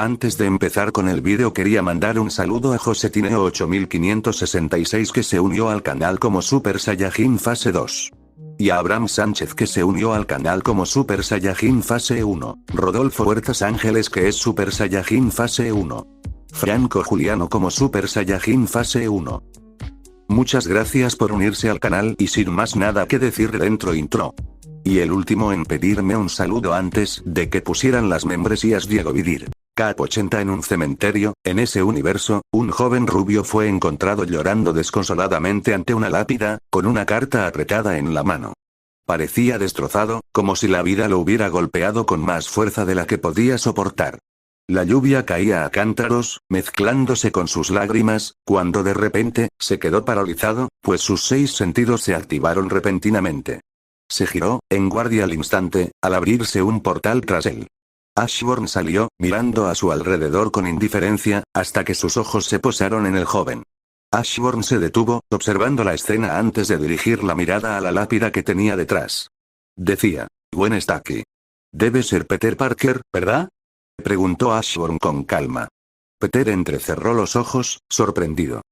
Antes de empezar con el vídeo quería mandar un saludo a Josetineo 8566 que se unió al canal como Super Saiyajin Fase 2. Y a Abraham Sánchez que se unió al canal como Super Saiyajin Fase 1, Rodolfo Huertas Ángeles que es Super Saiyajin Fase 1. Franco Juliano como Super Saiyajin Fase 1. Muchas gracias por unirse al canal y sin más nada que decir dentro intro. Y el último en pedirme un saludo antes de que pusieran las membresías Diego Vidir. Cap 80 en un cementerio, en ese universo, un joven rubio fue encontrado llorando desconsoladamente ante una lápida, con una carta apretada en la mano. Parecía destrozado, como si la vida lo hubiera golpeado con más fuerza de la que podía soportar. La lluvia caía a cántaros, mezclándose con sus lágrimas, cuando de repente, se quedó paralizado, pues sus 6 sentidos se activaron repentinamente. Se giró, en guardia al instante, al abrirse un portal tras él. Ashburn salió, mirando a su alrededor con indiferencia, hasta que sus ojos se posaron en el joven. Ashburn se detuvo, observando la escena antes de dirigir la mirada a la lápida que tenía detrás. Decía, Gwen está aquí. Debe ser Peter Parker, ¿verdad? Preguntó Ashburn con calma. Peter entrecerró los ojos, sorprendido.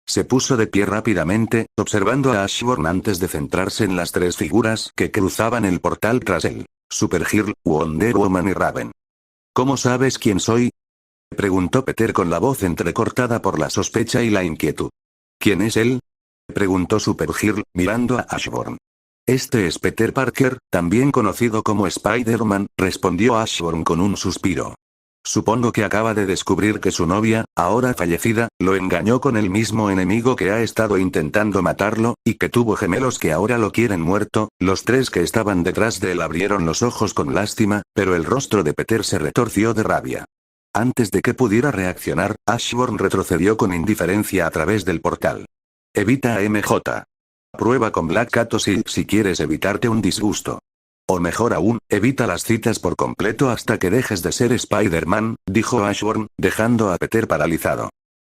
Se puso de pie rápidamente, observando a Ashburn antes de centrarse en las 3 figuras que cruzaban el portal tras él. Supergirl, Wonder Woman y Raven. ¿Cómo sabes quién soy? Preguntó Peter con la voz entrecortada por la sospecha y la inquietud. ¿Quién es él? Preguntó Supergirl, mirando a Ashburn. Este es Peter Parker, también conocido como Spider-Man, respondió Ashburn con un suspiro. Supongo que acaba de descubrir que su novia, ahora fallecida, lo engañó con el mismo enemigo que ha estado intentando matarlo, y que tuvo gemelos que ahora lo quieren muerto. Los 3 que estaban detrás de él abrieron los ojos con lástima, pero el rostro de Peter se retorció de rabia. Antes de que pudiera reaccionar, Ashburn retrocedió con indiferencia a través del portal. Evita a MJ. Prueba con Black Cat o Silk si quieres evitarte un disgusto. O mejor aún, evita las citas por completo hasta que dejes de ser Spider-Man, dijo Ashburn, dejando a Peter paralizado.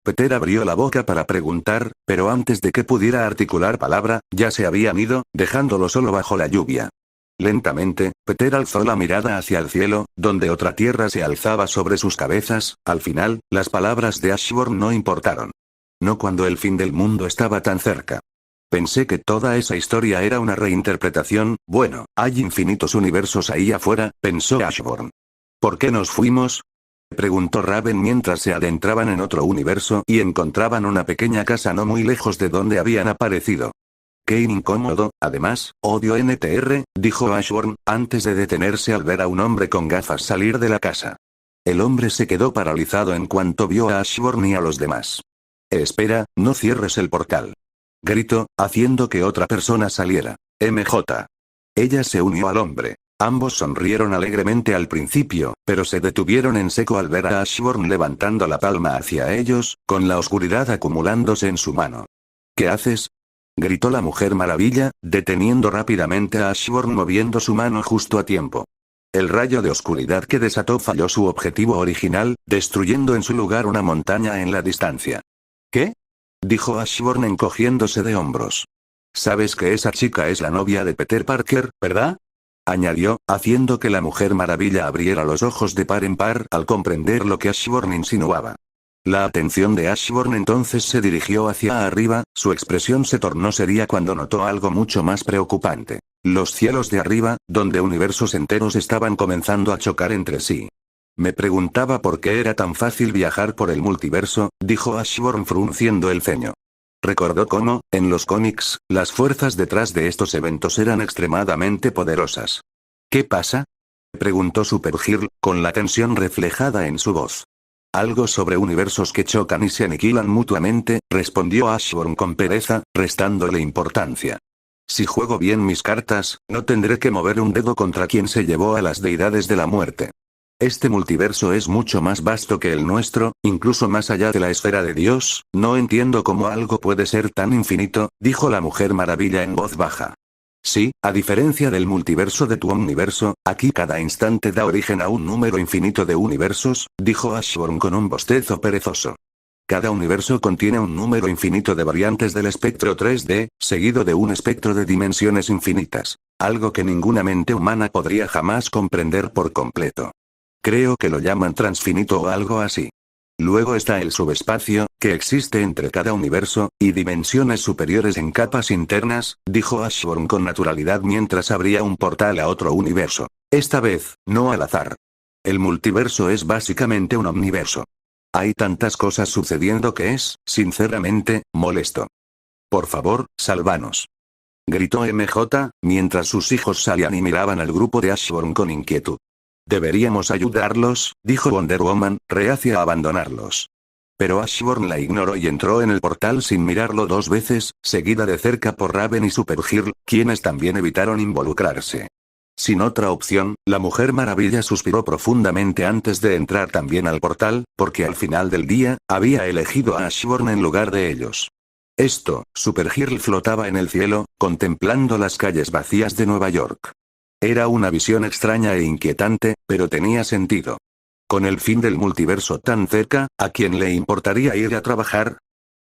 Peter abrió la boca para preguntar, pero antes de que pudiera articular palabra, ya se habían ido, dejándolo solo bajo la lluvia. Lentamente, Peter alzó la mirada hacia el cielo, donde otra tierra se alzaba sobre sus cabezas. Al final, las palabras de Ashburn no importaron. No cuando el fin del mundo estaba tan cerca. Pensé que toda esa historia era una reinterpretación. Bueno, hay infinitos universos ahí afuera, pensó Ashburn. ¿Por qué nos fuimos? Preguntó Raven mientras se adentraban en otro universo y encontraban una pequeña casa no muy lejos de donde habían aparecido. Qué incómodo, además, odio NTR, dijo Ashburn, antes de detenerse al ver a un hombre con gafas salir de la casa. El hombre se quedó paralizado en cuanto vio a Ashburn y a los demás. Espera, no cierres el portal. Gritó, haciendo que otra persona saliera. MJ. Ella se unió al hombre. Ambos sonrieron alegremente al principio, pero se detuvieron en seco al ver a Ashburn levantando la palma hacia ellos, con la oscuridad acumulándose en su mano. ¿Qué haces? Gritó la Mujer Maravilla, deteniendo rápidamente a Ashburn moviendo su mano justo a tiempo. El rayo de oscuridad que desató falló su objetivo original, destruyendo en su lugar una montaña en la distancia. ¿Qué? Dijo Ashburn encogiéndose de hombros. Sabes que esa chica es la novia de Peter Parker, ¿verdad? Añadió, haciendo que la Mujer Maravilla abriera los ojos de par en par al comprender lo que Ashburn insinuaba. La atención de Ashburn entonces se dirigió hacia arriba, su expresión se tornó seria cuando notó algo mucho más preocupante. Los cielos de arriba, donde universos enteros estaban comenzando a chocar entre sí. Me preguntaba por qué era tan fácil viajar por el multiverso, dijo Ashburn frunciendo el ceño. Recordó cómo, en los cómics, las fuerzas detrás de estos eventos eran extremadamente poderosas. ¿Qué pasa? Preguntó Supergirl, con la tensión reflejada en su voz. Algo sobre universos que chocan y se aniquilan mutuamente, respondió Ashburn con pereza, restándole importancia. Si juego bien mis cartas, no tendré que mover un dedo contra quien se llevó a las deidades de la muerte. Este multiverso es mucho más vasto que el nuestro, incluso más allá de la esfera de Dios. No entiendo cómo algo puede ser tan infinito, dijo la Mujer Maravilla en voz baja. Sí, a diferencia del multiverso de tu universo, aquí cada instante da origen a un número infinito de universos, dijo Ashburn con un bostezo perezoso. Cada universo contiene un número infinito de variantes del espectro 3D, seguido de un espectro de dimensiones infinitas. Algo que ninguna mente humana podría jamás comprender por completo. Creo que lo llaman transfinito o algo así. Luego está el subespacio, que existe entre cada universo, y dimensiones superiores en capas internas, dijo Ashburn con naturalidad mientras abría un portal a otro universo. Esta vez, no al azar. El multiverso es básicamente un omniverso. Hay tantas cosas sucediendo que es, sinceramente, molesto. Por favor, sálvanos. Gritó MJ, mientras sus hijos salían y miraban al grupo de Ashburn con inquietud. Deberíamos ayudarlos, dijo Wonder Woman, reacia a abandonarlos. Pero Ashburn la ignoró y entró en el portal sin mirarlo 2 veces, seguida de cerca por Raven y Supergirl, quienes también evitaron involucrarse. Sin otra opción, la Mujer Maravilla suspiró profundamente antes de entrar también al portal, porque al final del día, había elegido a Ashburn en lugar de ellos. Supergirl flotaba en el cielo, contemplando las calles vacías de Nueva York. Era una visión extraña e inquietante, pero tenía sentido. Con el fin del multiverso tan cerca, ¿a quién le importaría ir a trabajar?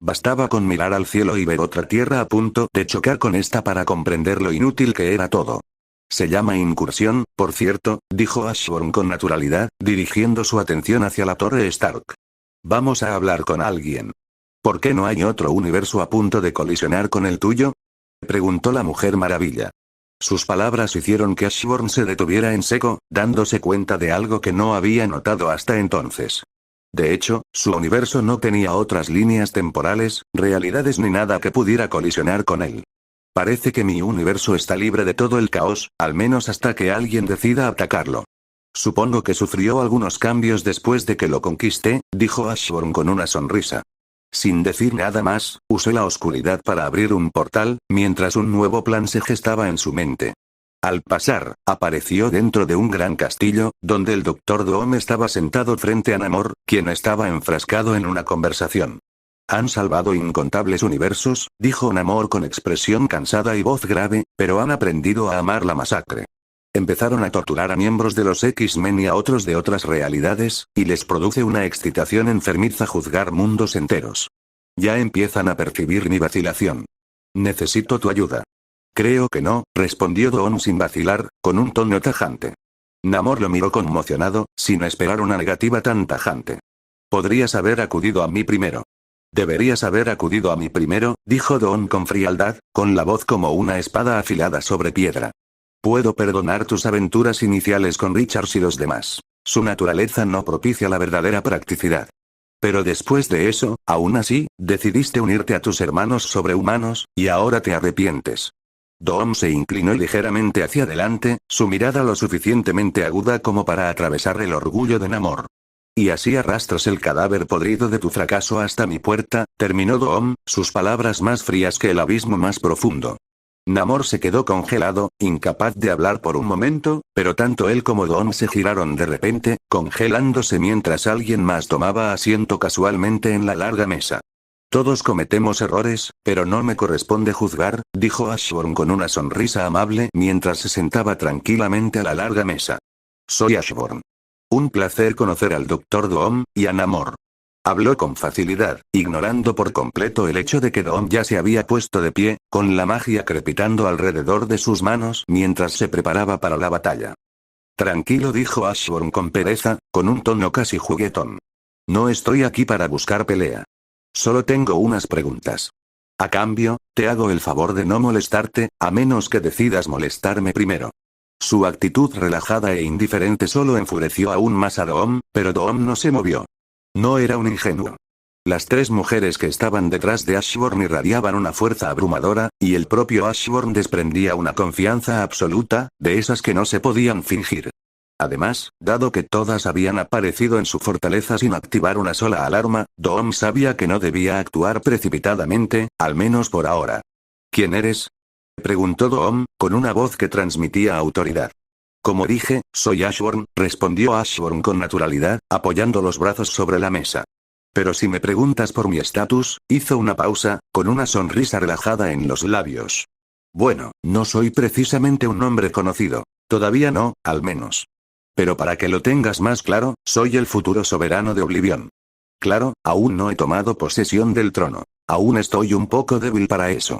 Bastaba con mirar al cielo y ver otra tierra a punto de chocar con esta para comprender lo inútil que era todo. Se llama incursión, por cierto, dijo Ashburn con naturalidad, dirigiendo su atención hacia la torre Stark. Vamos a hablar con alguien. ¿Por qué no hay otro universo a punto de colisionar con el tuyo? Preguntó la Mujer Maravilla. Sus palabras hicieron que Ashburn se detuviera en seco, dándose cuenta de algo que no había notado hasta entonces. De hecho, su universo no tenía otras líneas temporales, realidades ni nada que pudiera colisionar con él. Parece que mi universo está libre de todo el caos, al menos hasta que alguien decida atacarlo. Supongo que sufrió algunos cambios después de que lo conquisté, dijo Ashburn con una sonrisa. Sin decir nada más, usé la oscuridad para abrir un portal, mientras un nuevo plan se gestaba en su mente. Al pasar, apareció dentro de un gran castillo, donde el Dr. Doom estaba sentado frente a Namor, quien estaba enfrascado en una conversación. Han salvado incontables universos, dijo Namor con expresión cansada y voz grave, pero han aprendido a amar la masacre. Empezaron a torturar a miembros de los X-Men y a otros de otras realidades, y les produce una excitación enfermiza juzgar mundos enteros. Ya empiezan a percibir mi vacilación. Necesito tu ayuda. Creo que no, respondió Doom sin vacilar, con un tono tajante. Namor lo miró conmocionado, sin esperar una negativa tan tajante. Podrías haber acudido a mí primero. Deberías haber acudido a mí primero, dijo Doom con frialdad, con la voz como una espada afilada sobre piedra. Puedo perdonar tus aventuras iniciales con Richards y los demás. Su naturaleza no propicia la verdadera practicidad. Pero después de eso, aún así, decidiste unirte a tus hermanos sobrehumanos, y ahora te arrepientes. Doom se inclinó ligeramente hacia adelante, su mirada lo suficientemente aguda como para atravesar el orgullo de Namor. Y así arrastras el cadáver podrido de tu fracaso hasta mi puerta, terminó Doom, sus palabras más frías que el abismo más profundo. Namor se quedó congelado, incapaz de hablar por un momento, pero tanto él como Doom se giraron de repente, congelándose mientras alguien más tomaba asiento casualmente en la larga mesa. Todos cometemos errores, pero no me corresponde juzgar, dijo Ashburn con una sonrisa amable mientras se sentaba tranquilamente a la larga mesa. Soy Ashburn. Un placer conocer al Dr. Doom, y a Namor. Habló con facilidad, ignorando por completo el hecho de que Doom ya se había puesto de pie, con la magia crepitando alrededor de sus manos mientras se preparaba para la batalla. Tranquilo, dijo Ashburn con pereza, con un tono casi juguetón. No estoy aquí para buscar pelea. Solo tengo unas preguntas. A cambio, te hago el favor de no molestarte, a menos que decidas molestarme primero. Su actitud relajada e indiferente solo enfureció aún más a Doom, pero Doom no se movió. No era un ingenuo. Las 3 mujeres que estaban detrás de Ashburn irradiaban una fuerza abrumadora, y el propio Ashburn desprendía una confianza absoluta, de esas que no se podían fingir. Además, dado que todas habían aparecido en su fortaleza sin activar una sola alarma, Doom sabía que no debía actuar precipitadamente, al menos por ahora. ¿Quién eres?, preguntó Doom, con una voz que transmitía autoridad. Como dije, soy Ashburn, respondió Ashburn con naturalidad, apoyando los brazos sobre la mesa. Pero si me preguntas por mi estatus, hizo una pausa, con una sonrisa relajada en los labios. Bueno, no soy precisamente un hombre conocido. Todavía no, al menos. Pero para que lo tengas más claro, soy el futuro soberano de Oblivion. Claro, aún no he tomado posesión del trono. Aún estoy un poco débil para eso.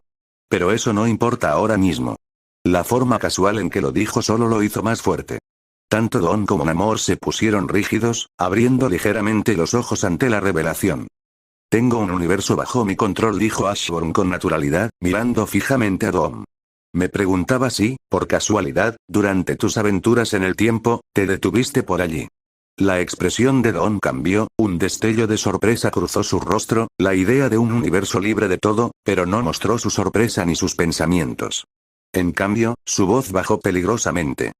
Pero eso no importa ahora mismo. La forma casual en que lo dijo solo lo hizo más fuerte. Tanto Don como Namor se pusieron rígidos, abriendo ligeramente los ojos ante la revelación. Tengo un universo bajo mi control, dijo Ashburn con naturalidad, mirando fijamente a Dom. Me preguntaba si, por casualidad, durante tus aventuras en el tiempo, te detuviste por allí. La expresión de Don cambió, un destello de sorpresa cruzó su rostro, la idea de un universo libre de todo, pero no mostró su sorpresa ni sus pensamientos. En cambio, su voz bajó peligrosamente.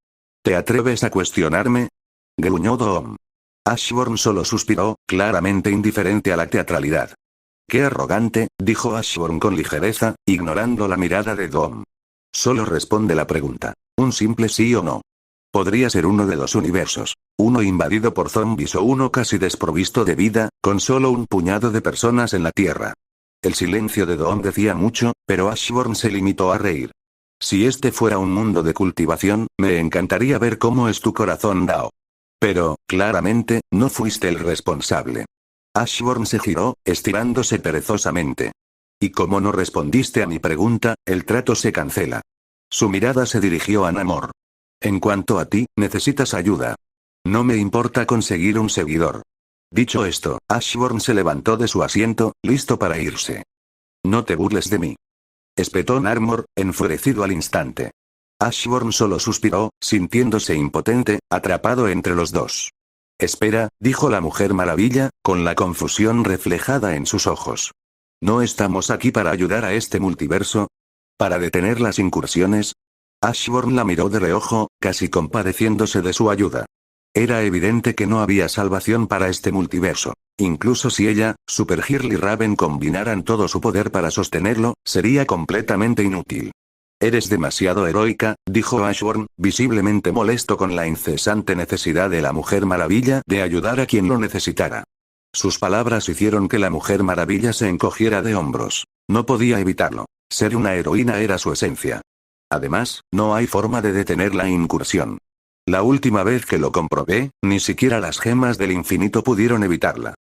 ¿Te atreves a cuestionarme? Gruñó Dom. Ashburn solo suspiró, claramente indiferente a la teatralidad. Qué arrogante, dijo Ashburn con ligereza, ignorando la mirada de Dom. Solo responde la pregunta. Un simple sí o no. Podría ser uno de dos universos. Uno invadido por zombies o uno casi desprovisto de vida, con solo un puñado de personas en la Tierra. El silencio de Dom decía mucho, pero Ashburn se limitó a reír. Si este fuera un mundo de cultivación, me encantaría ver cómo es tu corazón, Dao. Pero, claramente, no fuiste el responsable. Ashburn se giró, estirándose perezosamente. Y como no respondiste a mi pregunta, el trato se cancela. Su mirada se dirigió a Namor. En cuanto a ti, necesitas ayuda. No me importa conseguir un seguidor. Dicho esto, Ashburn se levantó de su asiento, listo para irse. No te burles de mí. Espetó Namor, enfurecido al instante. Ashburn solo suspiró, sintiéndose impotente, atrapado entre los dos. Espera, dijo la Mujer Maravilla, con la confusión reflejada en sus ojos. ¿No estamos aquí para ayudar a este multiverso? ¿Para detener las incursiones? Ashburn la miró de reojo, casi compadeciéndose de su ayuda. Era evidente que no había salvación para este multiverso. Incluso si ella, Super Girl y Raven combinaran todo su poder para sostenerlo, sería completamente inútil. Eres demasiado heroica, dijo Ashburn, visiblemente molesto con la incesante necesidad de la Mujer Maravilla de ayudar a quien lo necesitara. Sus palabras hicieron que la Mujer Maravilla se encogiera de hombros. No podía evitarlo. Ser una heroína era su esencia. Además, no hay forma de detener la incursión. La última vez que lo comprobé, ni siquiera las gemas del infinito pudieron evitarla.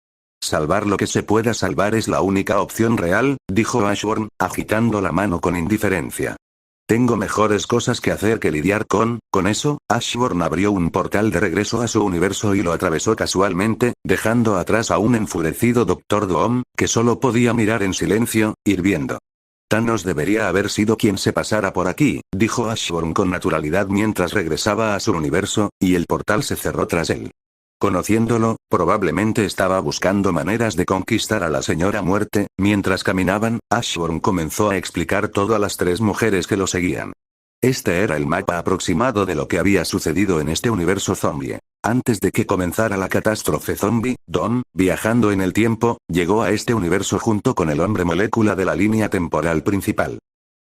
Salvar lo que se pueda salvar es la única opción real, dijo Ashburn, agitando la mano con indiferencia. Tengo mejores cosas que hacer que lidiar con eso. Ashburn abrió un portal de regreso a su universo y lo atravesó casualmente, dejando atrás a un enfurecido Dr. Doom, que solo podía mirar en silencio, hirviendo. Thanos debería haber sido quien se pasara por aquí, dijo Ashburn con naturalidad mientras regresaba a su universo, y el portal se cerró tras él. Conociéndolo, probablemente estaba buscando maneras de conquistar a la Señora Muerte. Mientras caminaban, Ashburn comenzó a explicar todo a las tres mujeres que lo seguían. Este era el mapa aproximado de lo que había sucedido en este universo zombie. Antes de que comenzara la catástrofe zombie, Dom, viajando en el tiempo, llegó a este universo junto con el hombre molécula de la línea temporal principal.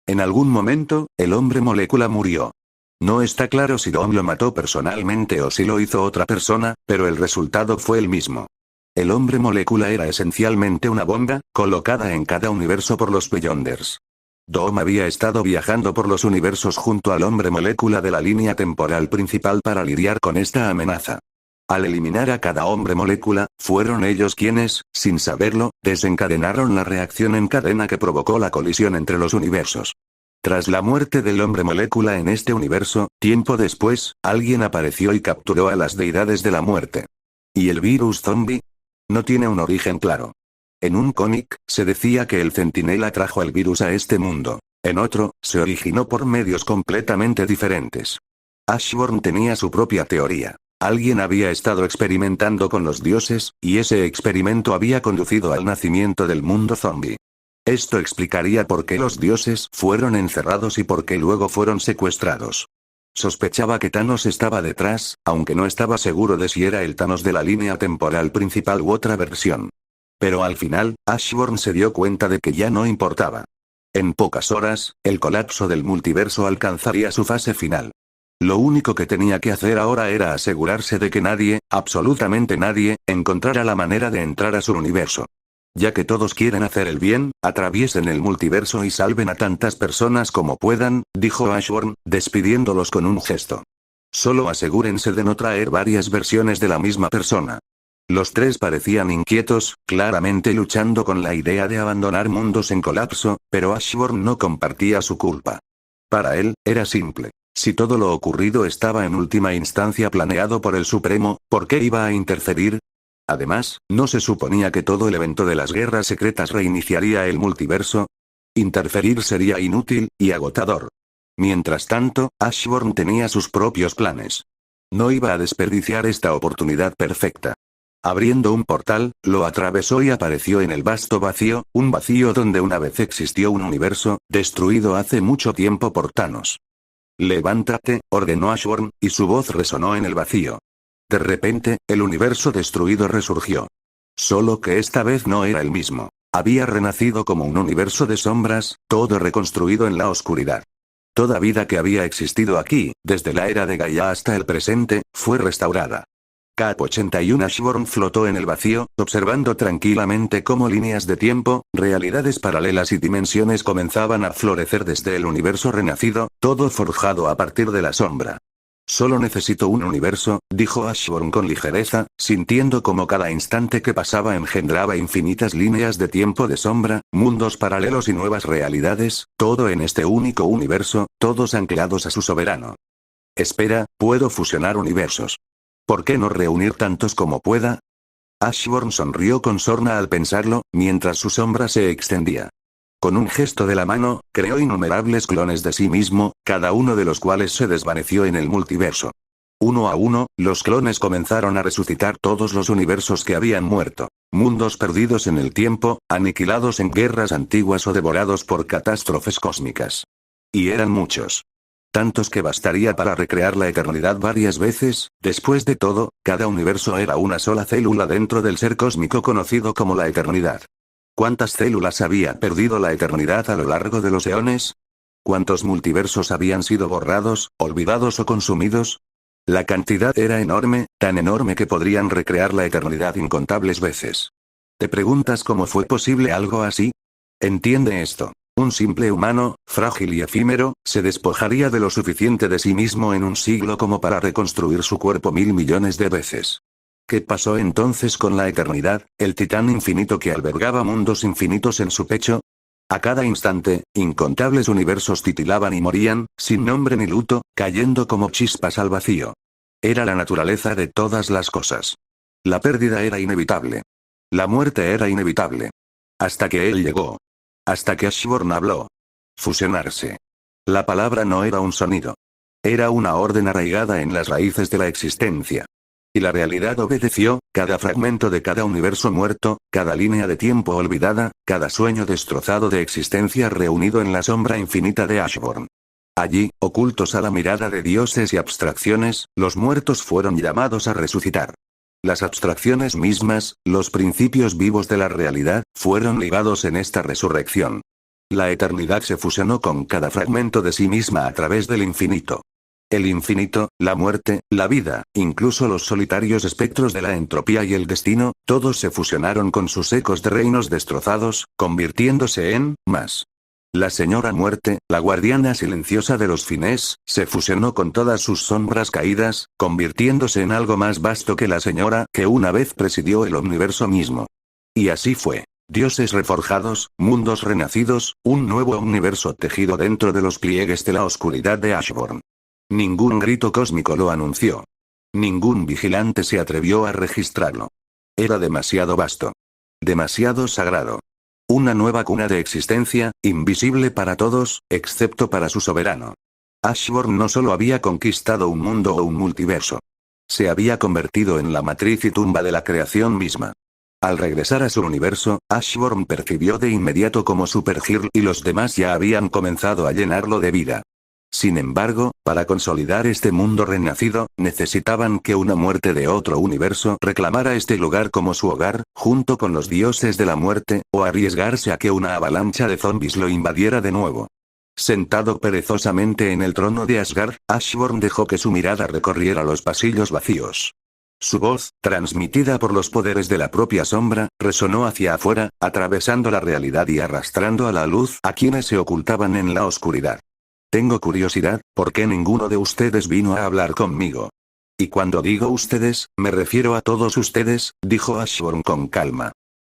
En algún momento, el hombre molécula murió. No está claro si Dom lo mató personalmente o si lo hizo otra persona, pero el resultado fue el mismo. El hombre molécula era esencialmente una bomba, colocada en cada universo por los Beyonders. Dom había estado viajando por los universos junto al hombre molécula de la línea temporal principal para lidiar con esta amenaza. Al eliminar a cada hombre molécula, fueron ellos quienes, sin saberlo, desencadenaron la reacción en cadena que provocó la colisión entre los universos. Tras la muerte del hombre molécula en este universo, tiempo después, alguien apareció y capturó a las deidades de la muerte. ¿Y el virus zombie? No tiene un origen claro. En un cómic, se decía que el Centinela trajo el virus a este mundo. En otro, se originó por medios completamente diferentes. Ashburn tenía su propia teoría. Alguien había estado experimentando con los dioses, y ese experimento había conducido al nacimiento del mundo zombie. Esto explicaría por qué los dioses fueron encerrados y por qué luego fueron secuestrados. Sospechaba que Thanos estaba detrás, aunque no estaba seguro de si era el Thanos de la línea temporal principal u otra versión. Pero al final, Ashburn se dio cuenta de que ya no importaba. En pocas horas, el colapso del multiverso alcanzaría su fase final. Lo único que tenía que hacer ahora era asegurarse de que nadie, absolutamente nadie, encontrara la manera de entrar a su universo. Ya que todos quieren hacer el bien, atraviesen el multiverso y salven a tantas personas como puedan, dijo Ashburn, despidiéndolos con un gesto. Solo asegúrense de no traer varias versiones de la misma persona. Los tres parecían inquietos, claramente luchando con la idea de abandonar mundos en colapso, pero Ashburn no compartía su culpa. Para él, era simple. Si todo lo ocurrido estaba en última instancia planeado por el Supremo, ¿por qué iba a interferir? Además, ¿no se suponía que todo el evento de las guerras secretas reiniciaría el multiverso? Interferir sería inútil y agotador. Mientras tanto, Ashburn tenía sus propios planes. No iba a desperdiciar esta oportunidad perfecta. Abriendo un portal, lo atravesó y apareció en el vasto vacío, un vacío donde una vez existió un universo, destruido hace mucho tiempo por Thanos. «Levántate», ordenó Ashburn, y su voz resonó en el vacío. De repente, el universo destruido resurgió. Solo que esta vez no era el mismo. Había renacido como un universo de sombras, todo reconstruido en la oscuridad. Toda vida que había existido aquí, desde la era de Gaia hasta el presente, fue restaurada. Cap 81 Ashburn flotó en el vacío, observando tranquilamente cómo líneas de tiempo, realidades paralelas y dimensiones comenzaban a florecer desde el universo renacido, todo forjado a partir de la sombra. Solo necesito un universo, dijo Ashburn con ligereza, sintiendo como cada instante que pasaba engendraba infinitas líneas de tiempo de sombra, mundos paralelos y nuevas realidades, todo en este único universo, todos anclados a su soberano. Espera, puedo fusionar universos. ¿Por qué no reunir tantos como pueda? Ashburn sonrió con sorna al pensarlo, mientras su sombra se extendía. Con un gesto de la mano, creó innumerables clones de sí mismo, cada uno de los cuales se desvaneció en el multiverso. Uno a uno, los clones comenzaron a resucitar todos los universos que habían muerto. Mundos perdidos en el tiempo, aniquilados en guerras antiguas o devorados por catástrofes cósmicas. Y eran muchos. Tantos que bastaría para recrear la eternidad varias veces. Después de todo, cada universo era una sola célula dentro del ser cósmico conocido como la eternidad. ¿Cuántas células había perdido la eternidad a lo largo de los eones? ¿Cuántos multiversos habían sido borrados, olvidados o consumidos? La cantidad era enorme, tan enorme que podrían recrear la eternidad incontables veces. ¿Te preguntas cómo fue posible algo así? Entiende esto. Un simple humano, frágil y efímero, se despojaría de lo suficiente de sí mismo en un siglo como para reconstruir su cuerpo 1000 millones de veces. ¿Qué pasó entonces con la eternidad, el titán infinito que albergaba mundos infinitos en su pecho? A cada instante, incontables universos titilaban y morían, sin nombre ni luto, cayendo como chispas al vacío. Era la naturaleza de todas las cosas. La pérdida era inevitable. La muerte era inevitable. Hasta que él llegó. Hasta que Ashburn habló. Fusionarse. La palabra no era un sonido. Era una orden arraigada en las raíces de la existencia. Y la realidad obedeció, cada fragmento de cada universo muerto, cada línea de tiempo olvidada, cada sueño destrozado de existencia reunido en la sombra infinita de Ashburn. Allí, ocultos a la mirada de dioses y abstracciones, los muertos fueron llamados a resucitar. Las abstracciones mismas, los principios vivos de la realidad, fueron ligados en esta resurrección. La eternidad se fusionó con cada fragmento de sí misma a través del infinito. El infinito, la muerte, la vida, incluso los solitarios espectros de la entropía y el destino, todos se fusionaron con sus ecos de reinos destrozados, convirtiéndose en más. La señora muerte, la guardiana silenciosa de los fines, se fusionó con todas sus sombras caídas, convirtiéndose en algo más vasto que la señora que una vez presidió el universo mismo. Y así fue. Dioses reforjados, mundos renacidos, un nuevo universo tejido dentro de los pliegues de la oscuridad de Ashburn. Ningún grito cósmico lo anunció. Ningún vigilante se atrevió a registrarlo. Era demasiado vasto. Demasiado sagrado. Una nueva cuna de existencia, invisible para todos, excepto para su soberano. Ashburn no solo había conquistado un mundo o un multiverso. Se había convertido en la matriz y tumba de la creación misma. Al regresar a su universo, Ashburn percibió de inmediato cómo Supergirl y los demás ya habían comenzado a llenarlo de vida. Sin embargo, para consolidar este mundo renacido, necesitaban que una muerte de otro universo reclamara este lugar como su hogar, junto con los dioses de la muerte, o arriesgarse a que una avalancha de zombies lo invadiera de nuevo. Sentado perezosamente en el trono de Asgard, Ashburn dejó que su mirada recorriera los pasillos vacíos. Su voz, transmitida por los poderes de la propia sombra, resonó hacia afuera, atravesando la realidad y arrastrando a la luz a quienes se ocultaban en la oscuridad. Tengo curiosidad, ¿por qué ninguno de ustedes vino a hablar conmigo? Y cuando digo ustedes, me refiero a todos ustedes, dijo Ashburn con calma.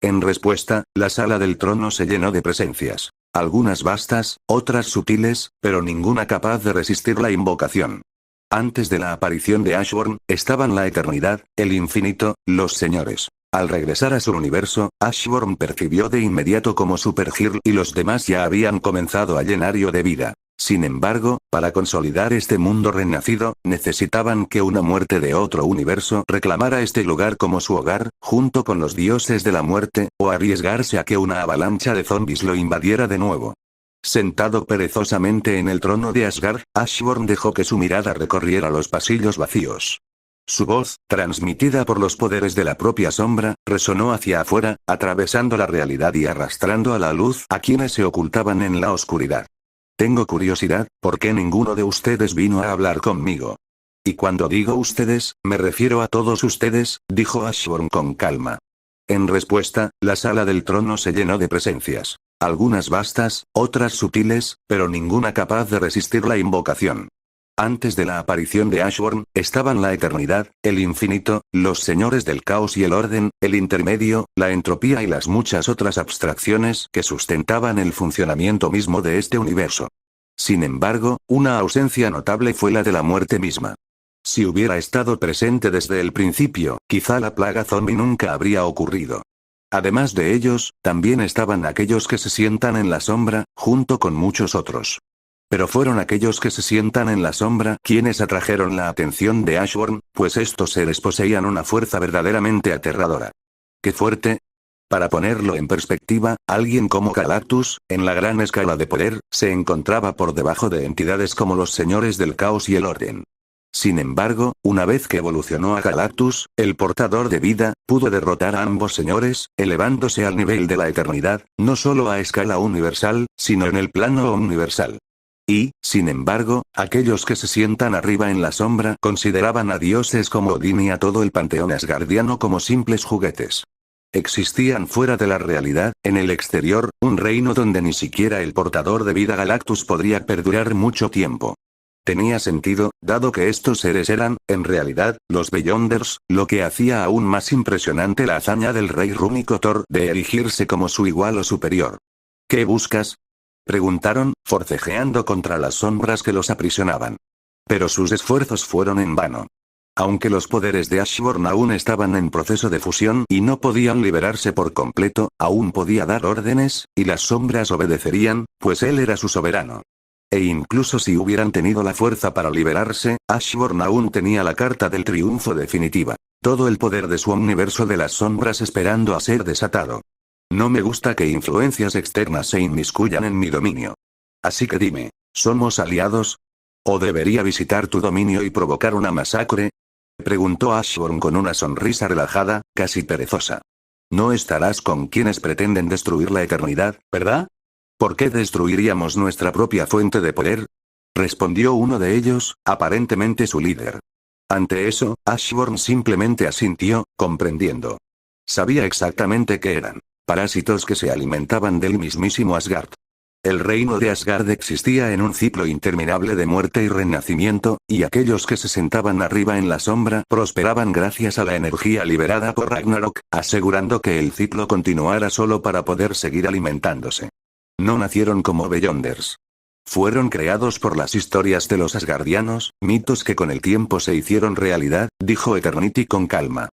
En respuesta, la sala del trono se llenó de presencias. Algunas vastas, otras sutiles, pero ninguna capaz de resistir la invocación. Antes de la aparición de Ashburn, estaban la eternidad, el infinito, los señores. Al regresar a su universo, Ashburn percibió de inmediato como Supergirl y los demás ya habían comenzado a llenarlo de vida. Sin embargo, para consolidar este mundo renacido, necesitaban que una muerte de otro universo reclamara este lugar como su hogar, junto con los dioses de la muerte, o arriesgarse a que una avalancha de zombies lo invadiera de nuevo. Sentado perezosamente en el trono de Asgard, Ashburn dejó que su mirada recorriera los pasillos vacíos. Su voz, transmitida por los poderes de la propia sombra, resonó hacia afuera, atravesando la realidad y arrastrando a la luz a quienes se ocultaban en la oscuridad. Tengo curiosidad, ¿por qué ninguno de ustedes vino a hablar conmigo? Y cuando digo ustedes, me refiero a todos ustedes, dijo Ashburn con calma. En respuesta, la sala del trono se llenó de presencias. Algunas vastas, otras sutiles, pero ninguna capaz de resistir la invocación. Antes de la aparición de Ashburn, estaban la eternidad, el infinito, los señores del caos y el orden, el intermedio, la entropía y las muchas otras abstracciones que sustentaban el funcionamiento mismo de este universo. Sin embargo, una ausencia notable fue la de la muerte misma. Si hubiera estado presente desde el principio, quizá la plaga zombie nunca habría ocurrido. Además de ellos, también estaban aquellos que se sientan en la sombra, junto con muchos otros. Pero fueron aquellos que se sientan en la sombra quienes atrajeron la atención de Ashburn, pues estos seres poseían una fuerza verdaderamente aterradora. ¡Qué fuerte! Para ponerlo en perspectiva, alguien como Galactus, en la gran escala de poder, se encontraba por debajo de entidades como los señores del caos y el orden. Sin embargo, una vez que evolucionó a Galactus, el portador de vida, pudo derrotar a ambos señores, elevándose al nivel de la eternidad, no solo a escala universal, sino en el plano universal. Y, sin embargo, aquellos que se sientan arriba en la sombra consideraban a dioses como Odín y a todo el panteón asgardiano como simples juguetes. Existían fuera de la realidad, en el exterior, un reino donde ni siquiera el portador de vida Galactus podría perdurar mucho tiempo. Tenía sentido, dado que estos seres eran, en realidad, los Beyonders, lo que hacía aún más impresionante la hazaña del rey rúnico Thor de erigirse como su igual o superior. ¿Qué buscas?, preguntaron, forcejeando contra las sombras que los aprisionaban. Pero sus esfuerzos fueron en vano. Aunque los poderes de Ashburn aún estaban en proceso de fusión y no podían liberarse por completo, aún podía dar órdenes, y las sombras obedecerían, pues él era su soberano. E incluso si hubieran tenido la fuerza para liberarse, Ashburn aún tenía la carta del triunfo definitiva. Todo el poder de su universo de las sombras esperando a ser desatado. No me gusta que influencias externas se inmiscuyan en mi dominio. Así que dime, ¿somos aliados? ¿O debería visitar tu dominio y provocar una masacre? Preguntó Ashburn con una sonrisa relajada, casi perezosa. No estarás con quienes pretenden destruir la eternidad, ¿verdad? ¿Por qué destruiríamos nuestra propia fuente de poder? Respondió uno de ellos, aparentemente su líder. Ante eso, Ashburn simplemente asintió, comprendiendo. Sabía exactamente qué eran. Parásitos que se alimentaban del mismísimo Asgard. El reino de Asgard existía en un ciclo interminable de muerte y renacimiento, y aquellos que se sentaban arriba en la sombra prosperaban gracias a la energía liberada por Ragnarok, asegurando que el ciclo continuara solo para poder seguir alimentándose. No nacieron como Beyonders. Fueron creados por las historias de los asgardianos, mitos que con el tiempo se hicieron realidad, dijo Eternity con calma.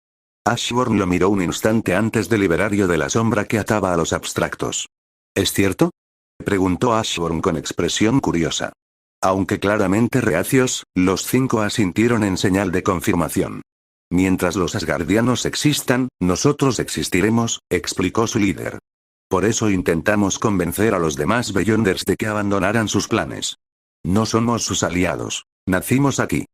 Ashburn lo miró un instante antes de liberarlo de la sombra que ataba a los abstractos. ¿Es cierto?, preguntó Ashburn con expresión curiosa. Aunque claramente reacios, los 5 asintieron en señal de confirmación. Mientras los asgardianos existan, nosotros existiremos, explicó su líder. Por eso intentamos convencer a los demás Beyonders de que abandonaran sus planes. No somos sus aliados. Nacimos aquí.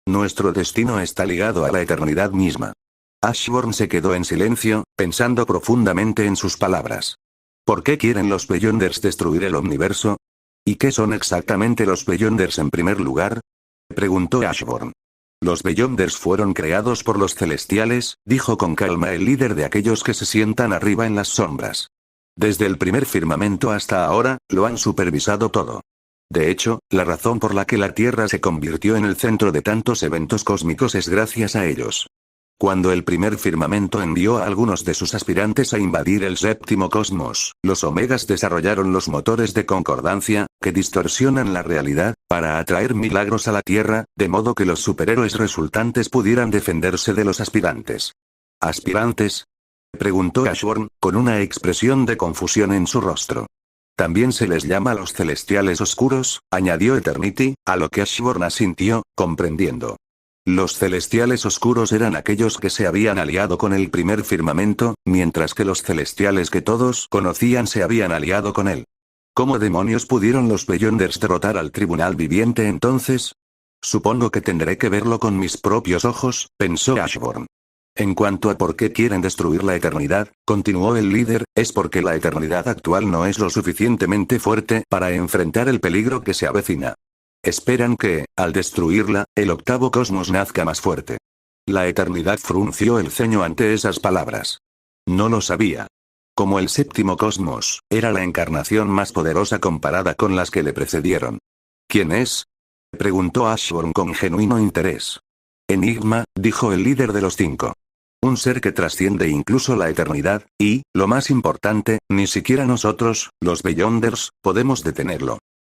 Nuestro destino está ligado a la eternidad misma. Ashburn se quedó en silencio, pensando profundamente en sus palabras. ¿Por qué quieren los Beyonders destruir el universo? ¿Y qué son exactamente los Beyonders en primer lugar?, preguntó Ashburn. Los Beyonders fueron creados por los celestiales, dijo con calma el líder de aquellos que se sientan arriba en las sombras. Desde el primer firmamento hasta ahora, lo han supervisado todo. De hecho, la razón por la que la Tierra se convirtió en el centro de tantos eventos cósmicos es gracias a ellos. Cuando el primer firmamento envió a algunos de sus aspirantes a invadir el séptimo cosmos, los Omegas desarrollaron los motores de concordancia, que distorsionan la realidad, para atraer milagros a la Tierra, de modo que los superhéroes resultantes pudieran defenderse de los aspirantes. ¿Aspirantes? Preguntó Ashburn, con una expresión de confusión en su rostro. También se les llama los celestiales oscuros, añadió Eternity, a lo que Ashburn asintió, comprendiendo. Los celestiales oscuros eran aquellos que se habían aliado con el primer firmamento, mientras que los celestiales que todos conocían se habían aliado con él. ¿Cómo demonios pudieron los Beyonders derrotar al tribunal viviente entonces? Supongo que tendré que verlo con mis propios ojos, pensó Ashburn. En cuanto a por qué quieren destruir la eternidad, continuó el líder, es porque la eternidad actual no es lo suficientemente fuerte para enfrentar el peligro que se avecina. Esperan que, al destruirla, el octavo cosmos nazca más fuerte. La eternidad frunció el ceño ante esas palabras. No lo sabía. Como el séptimo cosmos, era la encarnación más poderosa comparada con las que le precedieron. ¿Quién es? Preguntó Ashburn con genuino interés. Enigma, dijo el líder de los 5. Un ser que trasciende incluso la eternidad, y, lo más importante, ni siquiera nosotros, los Beyonders, podemos detenerlo.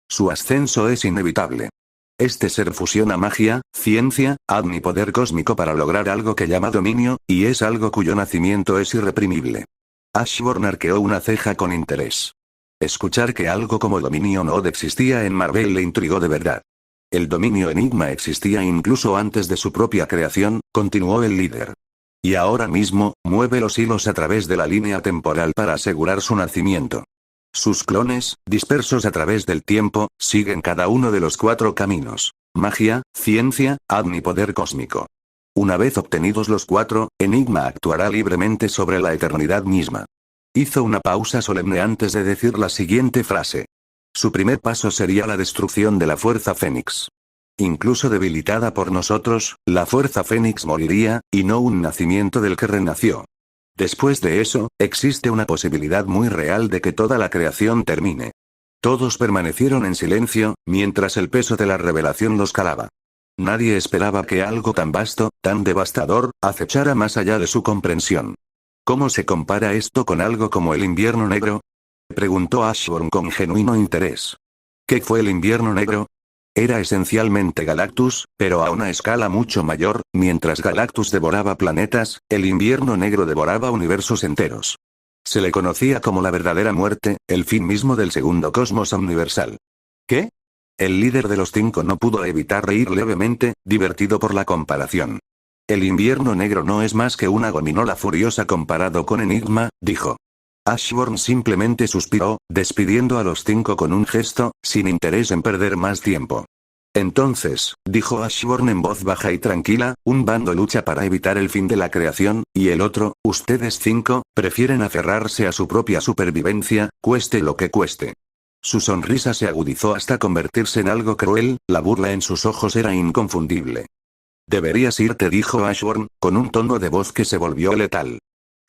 Su ascenso es inevitable. Este ser fusiona magia, ciencia, poder cósmico para lograr algo que llama dominio, y es algo cuyo nacimiento es irreprimible. Ashburn arqueó una ceja con interés. Escuchar que algo como dominio no existía en Marvel le intrigó de verdad. El dominio Enigma existía incluso antes de su propia creación, continuó el líder. Y ahora mismo, mueve los hilos a través de la línea temporal para asegurar su nacimiento. Sus clones, dispersos a través del tiempo, siguen cada uno de los 4 caminos: magia, ciencia, poder cósmico. Una vez obtenidos los 4, Enigma actuará libremente sobre la eternidad misma. Hizo una pausa solemne antes de decir la siguiente frase. Su primer paso sería la destrucción de la Fuerza Fénix. Incluso debilitada por nosotros, la Fuerza Fénix moriría, y no un nacimiento del que renació. Después de eso, existe una posibilidad muy real de que toda la creación termine. Todos permanecieron en silencio, mientras el peso de la revelación los calaba. Nadie esperaba que algo tan vasto, tan devastador, acechara más allá de su comprensión. ¿Cómo se compara esto con algo como el invierno negro? Preguntó Ashburn con genuino interés. ¿Qué fue el invierno negro? Era esencialmente Galactus, pero a una escala mucho mayor, mientras Galactus devoraba planetas, el invierno negro devoraba universos enteros. Se le conocía como la verdadera muerte, el fin mismo del segundo cosmos universal. ¿Qué? El líder de los 5 no pudo evitar reír levemente, divertido por la comparación. El invierno negro no es más que una gominola furiosa comparado con Enigma, dijo. Ashburn simplemente suspiró, despidiendo a los 5 con un gesto, sin interés en perder más tiempo. Entonces, dijo Ashburn en voz baja y tranquila, un bando lucha para evitar el fin de la creación, y el otro, ustedes 5, prefieren aferrarse a su propia supervivencia, cueste lo que cueste. Su sonrisa se agudizó hasta convertirse en algo cruel, la burla en sus ojos era inconfundible. Deberías irte, dijo Ashburn, con un tono de voz que se volvió letal.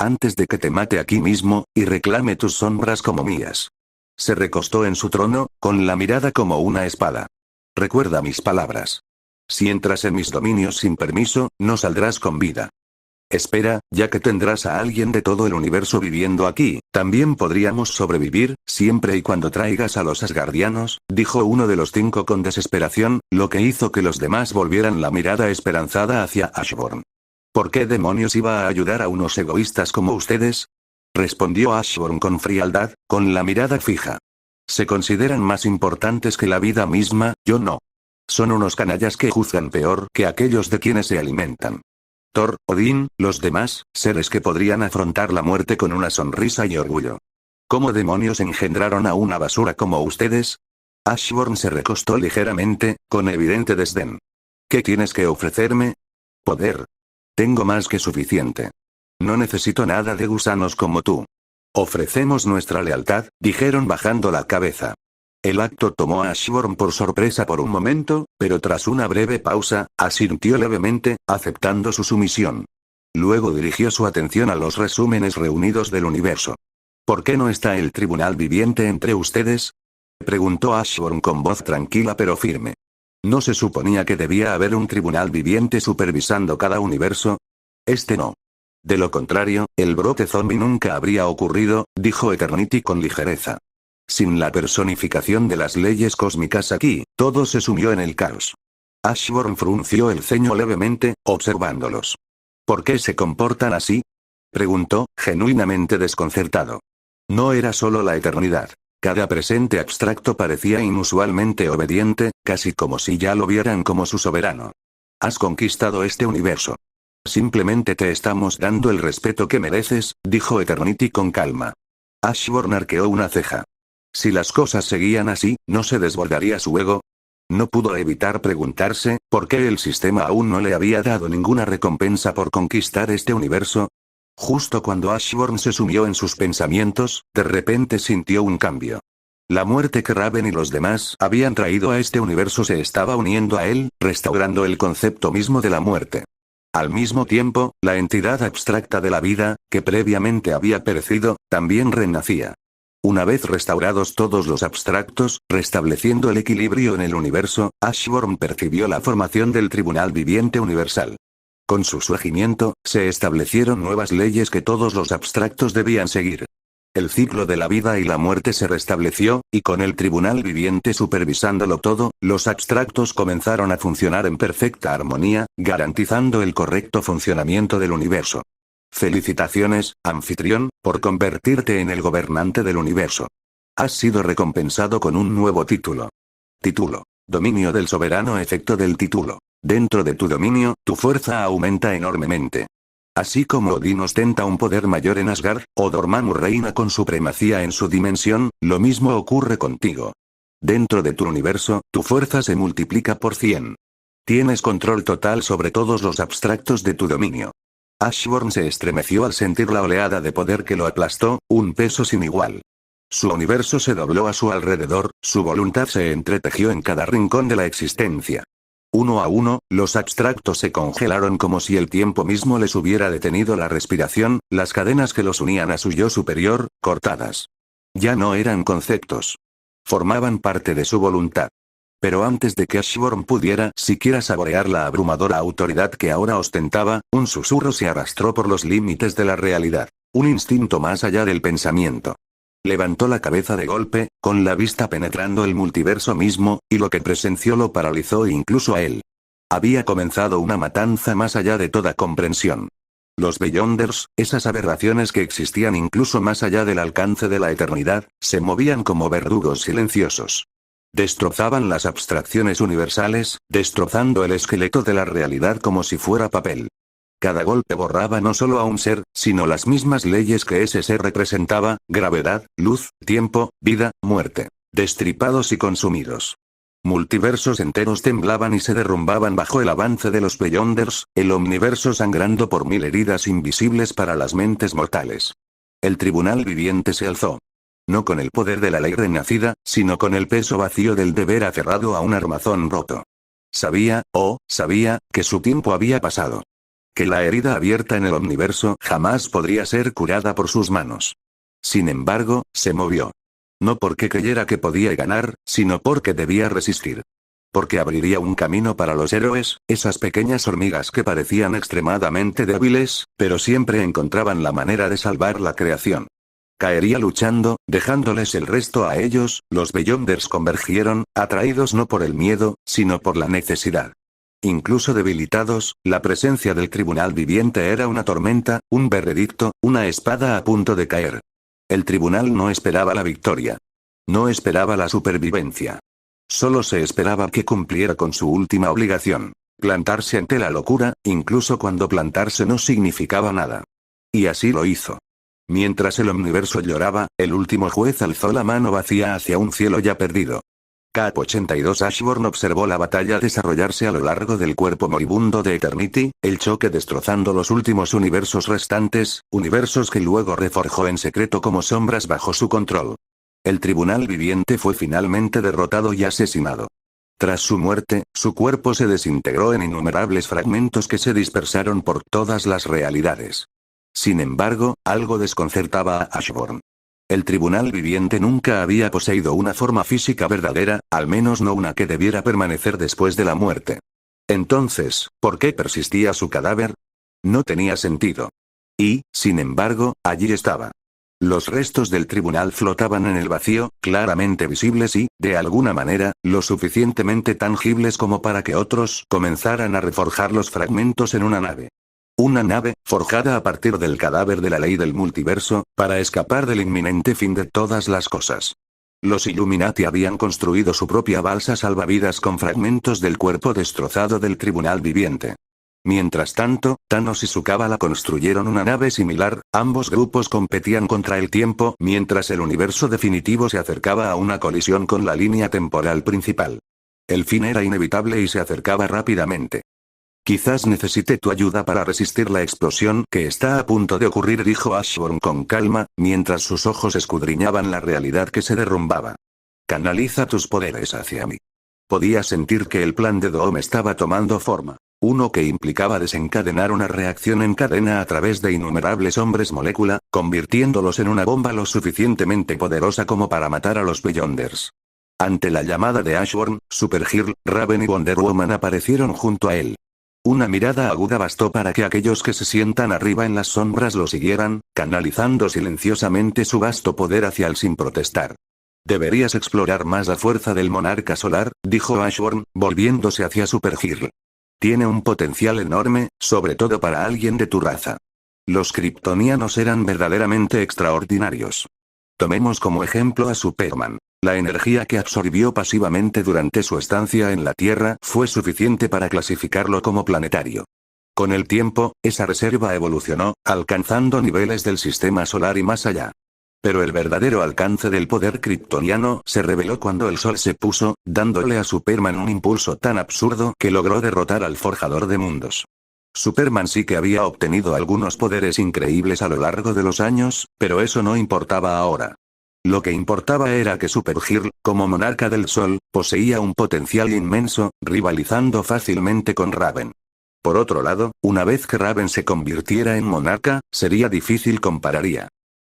Antes de que te mate aquí mismo, y reclame tus sombras como mías. Se recostó en su trono, con la mirada como una espada. Recuerda mis palabras. Si entras en mis dominios sin permiso, no saldrás con vida. Espera, ya que tendrás a alguien de todo el universo viviendo aquí, también podríamos sobrevivir, siempre y cuando traigas a los Asgardianos, dijo uno de los 5 con desesperación, lo que hizo que los demás volvieran la mirada esperanzada hacia Ashburn. ¿Por qué demonios iba a ayudar a unos egoístas como ustedes? Respondió Ashburn con frialdad, con la mirada fija. Se consideran más importantes que la vida misma, yo no. Son unos canallas que juzgan peor que aquellos de quienes se alimentan. Thor, Odín, los demás, seres que podrían afrontar la muerte con una sonrisa y orgullo. ¿Cómo demonios engendraron a una basura como ustedes? Ashburn se recostó ligeramente, con evidente desdén. ¿Qué tienes que ofrecerme? Poder. Tengo más que suficiente. No necesito nada de gusanos como tú. Ofrecemos nuestra lealtad, dijeron bajando la cabeza. El acto tomó a Ashburn por sorpresa por un momento, pero tras una breve pausa, asintió levemente, aceptando su sumisión. Luego dirigió su atención a los resúmenes reunidos del universo. ¿Por qué no está el tribunal viviente entre ustedes? Preguntó Ashburn con voz tranquila pero firme. ¿No se suponía que debía haber un tribunal viviente supervisando cada universo? No. De lo contrario, el brote zombie nunca habría ocurrido, dijo Eternity con ligereza. Sin la personificación de las leyes cósmicas aquí, todo se sumió en el caos. Ashburn frunció el ceño levemente, observándolos. ¿Por qué se comportan así? Preguntó, genuinamente desconcertado. No era solo la eternidad. Cada presente abstracto parecía inusualmente obediente, casi como si ya lo vieran como su soberano. Has conquistado este universo. Simplemente te estamos dando el respeto que mereces, dijo Eternity con calma. Ashburn arqueó una ceja. Si las cosas seguían así, ¿no se desbordaría su ego? No pudo evitar preguntarse, ¿por qué el sistema aún no le había dado ninguna recompensa por conquistar este universo? Justo cuando Ashburn se sumió en sus pensamientos, de repente sintió un cambio. La muerte que Raven y los demás habían traído a este universo se estaba uniendo a él, restaurando el concepto mismo de la muerte. Al mismo tiempo, la entidad abstracta de la vida, que previamente había perecido, también renacía. Una vez restaurados todos los abstractos, restableciendo el equilibrio en el universo, Ashburn percibió la formación del Tribunal Viviente Universal. Con su surgimiento, se establecieron nuevas leyes que todos los abstractos debían seguir. El ciclo de la vida y la muerte se restableció, y con el Tribunal Viviente supervisándolo todo, los abstractos comenzaron a funcionar en perfecta armonía, garantizando el correcto funcionamiento del universo. Felicitaciones, anfitrión, por convertirte en el gobernante del universo. Has sido recompensado con un nuevo título. Título. Dominio del soberano. Efecto del título. Dentro de tu dominio, tu fuerza aumenta enormemente. Así como Odín ostenta un poder mayor en Asgard, o Dormammu reina con supremacía en su dimensión, lo mismo ocurre contigo. Dentro de tu universo, tu fuerza se multiplica por 100. Tienes control total sobre todos los abstractos de tu dominio. Ashburn se estremeció al sentir la oleada de poder que lo aplastó, un peso sin igual. Su universo se dobló a su alrededor, su voluntad se entretejió en cada rincón de la existencia. Uno a uno, los abstractos se congelaron como si el tiempo mismo les hubiera detenido la respiración, las cadenas que los unían a su yo superior, cortadas. Ya no eran conceptos. Formaban parte de su voluntad. Pero antes de que Ashburn pudiera siquiera saborear la abrumadora autoridad que ahora ostentaba, un susurro se arrastró por los límites de la realidad. Un instinto más allá del pensamiento. Levantó la cabeza de golpe, con la vista penetrando el multiverso mismo, y lo que presenció lo paralizó incluso a él. Había comenzado una matanza más allá de toda comprensión. Los Beyonders, esas aberraciones que existían incluso más allá del alcance de la eternidad, se movían como verdugos silenciosos. Destrozaban las abstracciones universales, destrozando el esqueleto de la realidad como si fuera papel. Cada golpe borraba no solo a un ser, sino las mismas leyes que ese ser representaba: gravedad, luz, tiempo, vida, muerte. Destripados y consumidos. Multiversos enteros temblaban y se derrumbaban bajo el avance de los Beyonders, el omniverso sangrando por 1000 heridas invisibles para las mentes mortales. El tribunal viviente se alzó. No con el poder de la ley renacida, sino con el peso vacío del deber aferrado a un armazón roto. Sabía, que su tiempo había pasado. Que la herida abierta en el omniverso jamás podría ser curada por sus manos. Sin embargo, se movió. No porque creyera que podía ganar, sino porque debía resistir. Porque abriría un camino para los héroes, esas pequeñas hormigas que parecían extremadamente débiles, pero siempre encontraban la manera de salvar la creación. Caería luchando, dejándoles el resto a ellos. Los Beyonders convergieron, atraídos no por el miedo, sino por la necesidad. Incluso debilitados, la presencia del tribunal viviente era una tormenta, un veredicto, una espada a punto de caer. El tribunal no esperaba la victoria. No esperaba la supervivencia. Solo se esperaba que cumpliera con su última obligación: plantarse ante la locura, incluso cuando plantarse no significaba nada. Y así lo hizo. Mientras el universo lloraba, el último juez alzó la mano vacía hacia un cielo ya perdido. Cap 82. Ashburn observó la batalla desarrollarse a lo largo del cuerpo moribundo de Eternity, el choque destrozando los últimos universos restantes, universos que luego reforjó en secreto como sombras bajo su control. El tribunal viviente fue finalmente derrotado y asesinado. Tras su muerte, su cuerpo se desintegró en innumerables fragmentos que se dispersaron por todas las realidades. Sin embargo, algo desconcertaba a Ashburn. El tribunal viviente nunca había poseído una forma física verdadera, al menos no una que debiera permanecer después de la muerte. Entonces, ¿por qué persistía su cadáver? No tenía sentido. Y, sin embargo, allí estaba. Los restos del tribunal flotaban en el vacío, claramente visibles y, de alguna manera, lo suficientemente tangibles como para que otros comenzaran a reforjar los fragmentos en una nave. Una nave, forjada a partir del cadáver de la ley del multiverso, para escapar del inminente fin de todas las cosas. Los Illuminati habían construido su propia balsa salvavidas con fragmentos del cuerpo destrozado del tribunal viviente. Mientras tanto, Thanos y su cábala construyeron una nave similar, ambos grupos competían contra el tiempo mientras el universo definitivo se acercaba a una colisión con la línea temporal principal. El fin era inevitable y se acercaba rápidamente. Quizás necesite tu ayuda para resistir la explosión que está a punto de ocurrir, dijo Ashburn con calma, mientras sus ojos escudriñaban la realidad que se derrumbaba. Canaliza tus poderes hacia mí. Podía sentir que el plan de Doom estaba tomando forma. Uno que implicaba desencadenar una reacción en cadena a través de innumerables hombres molécula, convirtiéndolos en una bomba lo suficientemente poderosa como para matar a los Beyonders. Ante la llamada de Ashburn, Supergirl, Raven y Wonder Woman aparecieron junto a él. Una mirada aguda bastó para que aquellos que se sientan arriba en las sombras lo siguieran, canalizando silenciosamente su vasto poder hacia él sin protestar. Deberías explorar más la fuerza del monarca solar, dijo Ashburn, volviéndose hacia Supergirl. Tiene un potencial enorme, sobre todo para alguien de tu raza. Los kryptonianos eran verdaderamente extraordinarios. Tomemos como ejemplo a Superman. La energía que absorbió pasivamente durante su estancia en la Tierra fue suficiente para clasificarlo como planetario. Con el tiempo, esa reserva evolucionó, alcanzando niveles del sistema solar y más allá. Pero el verdadero alcance del poder kryptoniano se reveló cuando el Sol se puso, dándole a Superman un impulso tan absurdo que logró derrotar al Forjador de Mundos. Superman sí que había obtenido algunos poderes increíbles a lo largo de los años, pero eso no importaba ahora. Lo que importaba era que Supergirl, como monarca del Sol, poseía un potencial inmenso, rivalizando fácilmente con Raven. Por otro lado, una vez que Raven se convirtiera en monarca, sería difícil compararía.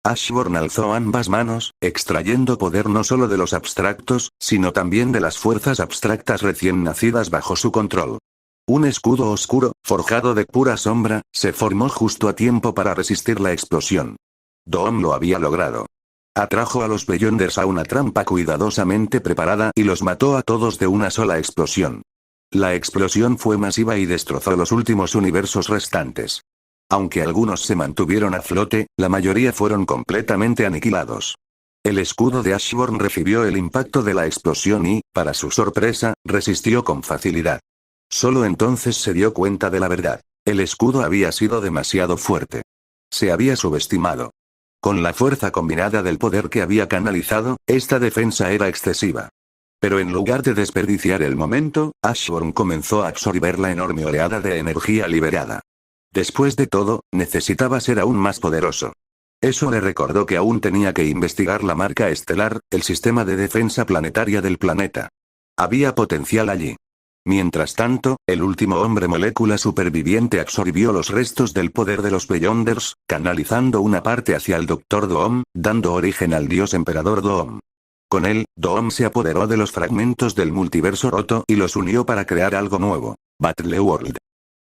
Ashburn alzó ambas manos, extrayendo poder no solo de los abstractos, sino también de las fuerzas abstractas recién nacidas bajo su control. Un escudo oscuro, forjado de pura sombra, se formó justo a tiempo para resistir la explosión. Doom lo había logrado. Atrajo a los Beyonders a una trampa cuidadosamente preparada y los mató a todos de una sola explosión. La explosión fue masiva y destrozó los últimos universos restantes. Aunque algunos se mantuvieron a flote, la mayoría fueron completamente aniquilados. El escudo de Ashburn recibió el impacto de la explosión y, para su sorpresa, resistió con facilidad. Solo entonces se dio cuenta de la verdad. El escudo había sido demasiado fuerte. Se había subestimado. Con la fuerza combinada del poder que había canalizado, esta defensa era excesiva. Pero en lugar de desperdiciar el momento, Ashburn comenzó a absorber la enorme oleada de energía liberada. Después de todo, necesitaba ser aún más poderoso. Eso le recordó que aún tenía que investigar la marca estelar, el sistema de defensa planetaria del planeta. Había potencial allí. Mientras tanto, el último hombre molécula superviviente absorbió los restos del poder de los Beyonders, canalizando una parte hacia el Dr. Doom, dando origen al dios emperador Doom. Con él, Doom se apoderó de los fragmentos del multiverso roto y los unió para crear algo nuevo, Battleworld.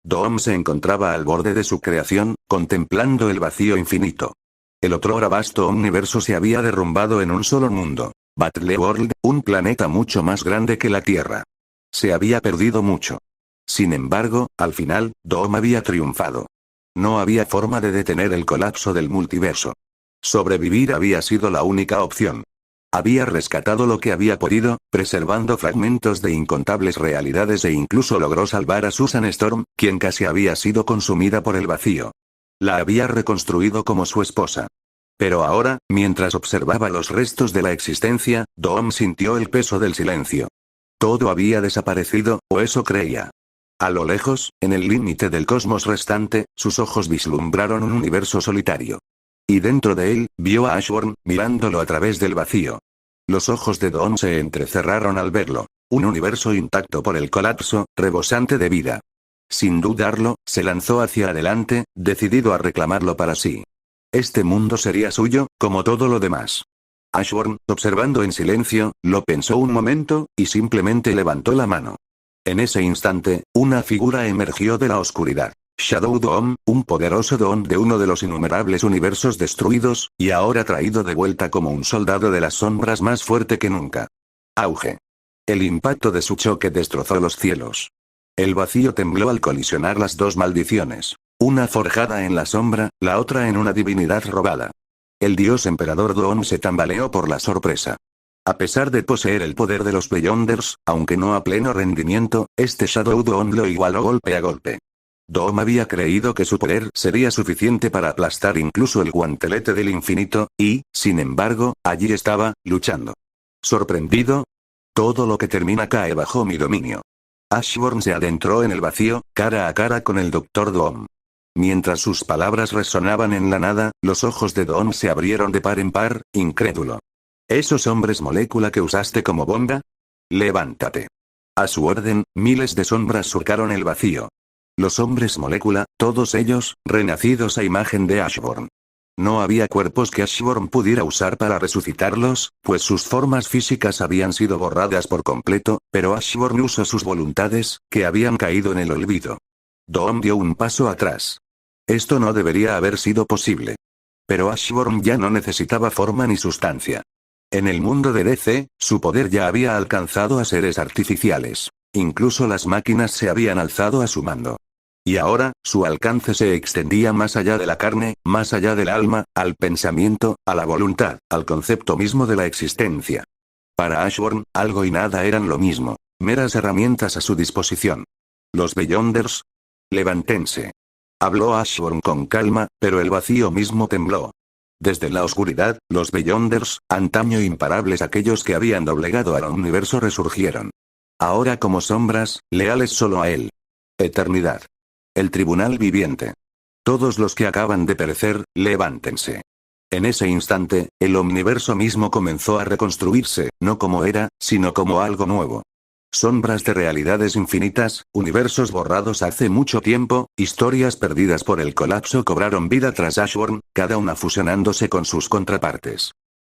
Doom se encontraba al borde de su creación, contemplando el vacío infinito. El otrora vasto universo se había derrumbado en un solo mundo, Battleworld, un planeta mucho más grande que la Tierra. Se había perdido mucho. Sin embargo, al final, Doom había triunfado. No había forma de detener el colapso del multiverso. Sobrevivir había sido la única opción. Había rescatado lo que había podido, preservando fragmentos de incontables realidades e incluso logró salvar a Susan Storm, quien casi había sido consumida por el vacío. La había reconstruido como su esposa. Pero ahora, mientras observaba los restos de la existencia, Doom sintió el peso del silencio. Todo había desaparecido, o eso creía. A lo lejos, en el límite del cosmos restante, sus ojos vislumbraron un universo solitario. Y dentro de él, vio a Ashburn, mirándolo a través del vacío. Los ojos de Doom se entrecerraron al verlo. Un universo intacto por el colapso, rebosante de vida. Sin dudarlo, se lanzó hacia adelante, decidido a reclamarlo para sí. Este mundo sería suyo, como todo lo demás. Ashburn, observando en silencio, lo pensó un momento, y simplemente levantó la mano. En ese instante, una figura emergió de la oscuridad. Shadow Dome, un poderoso Don de uno de los innumerables universos destruidos, y ahora traído de vuelta como un soldado de las sombras más fuerte que nunca. Auge. El impacto de su choque destrozó los cielos. El vacío tembló al colisionar las dos maldiciones. Una forjada en la sombra, la otra en una divinidad robada. El dios emperador Doom se tambaleó por la sorpresa. A pesar de poseer el poder de los Beyonders, aunque no a pleno rendimiento, este Shadow Doom lo igualó golpe a golpe. Doom había creído que su poder sería suficiente para aplastar incluso el guantelete del infinito, y, sin embargo, allí estaba, luchando. ¿Sorprendido? Todo lo que termina cae bajo mi dominio. Ashburn se adentró en el vacío, cara a cara con el Dr. Doom. Mientras sus palabras resonaban en la nada, los ojos de Doom se abrieron de par en par, incrédulo. ¿Esos hombres molécula que usaste como bomba? Levántate. A su orden, miles de sombras surcaron el vacío. Los hombres molécula, todos ellos, renacidos a imagen de Ashburn. No había cuerpos que Ashburn pudiera usar para resucitarlos, pues sus formas físicas habían sido borradas por completo, pero Ashburn usó sus voluntades, que habían caído en el olvido. Doom dio un paso atrás. Esto no debería haber sido posible. Pero Ashburn ya no necesitaba forma ni sustancia. En el mundo de DC, su poder ya había alcanzado a seres artificiales. Incluso las máquinas se habían alzado a su mando. Y ahora, su alcance se extendía más allá de la carne, más allá del alma, al pensamiento, a la voluntad, al concepto mismo de la existencia. Para Ashburn, algo y nada eran lo mismo, meras herramientas a su disposición. Los Beyonders. Levántense. Habló Ashburn con calma, pero el vacío mismo tembló. Desde la oscuridad, los Beyonders, antaño imparables aquellos que habían doblegado al universo resurgieron. Ahora como sombras, leales solo a él. Eternidad. El tribunal viviente. Todos los que acaban de perecer, levántense. En ese instante, el omniverso mismo comenzó a reconstruirse, no como era, sino como algo nuevo. Sombras de realidades infinitas, universos borrados hace mucho tiempo, historias perdidas por el colapso cobraron vida tras Ashburn, cada una fusionándose con sus contrapartes.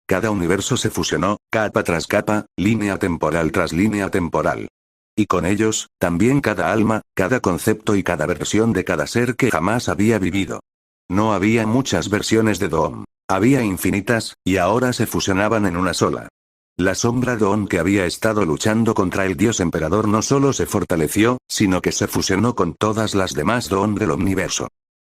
Cada universo se fusionó, capa tras capa, línea temporal tras línea temporal. Y con ellos, también cada alma, cada concepto y cada versión de cada ser que jamás había vivido. No había muchas versiones de Doom. Había infinitas, y ahora se fusionaban en una sola. La sombra Doom que había estado luchando contra el dios emperador no solo se fortaleció, sino que se fusionó con todas las demás Doom del universo.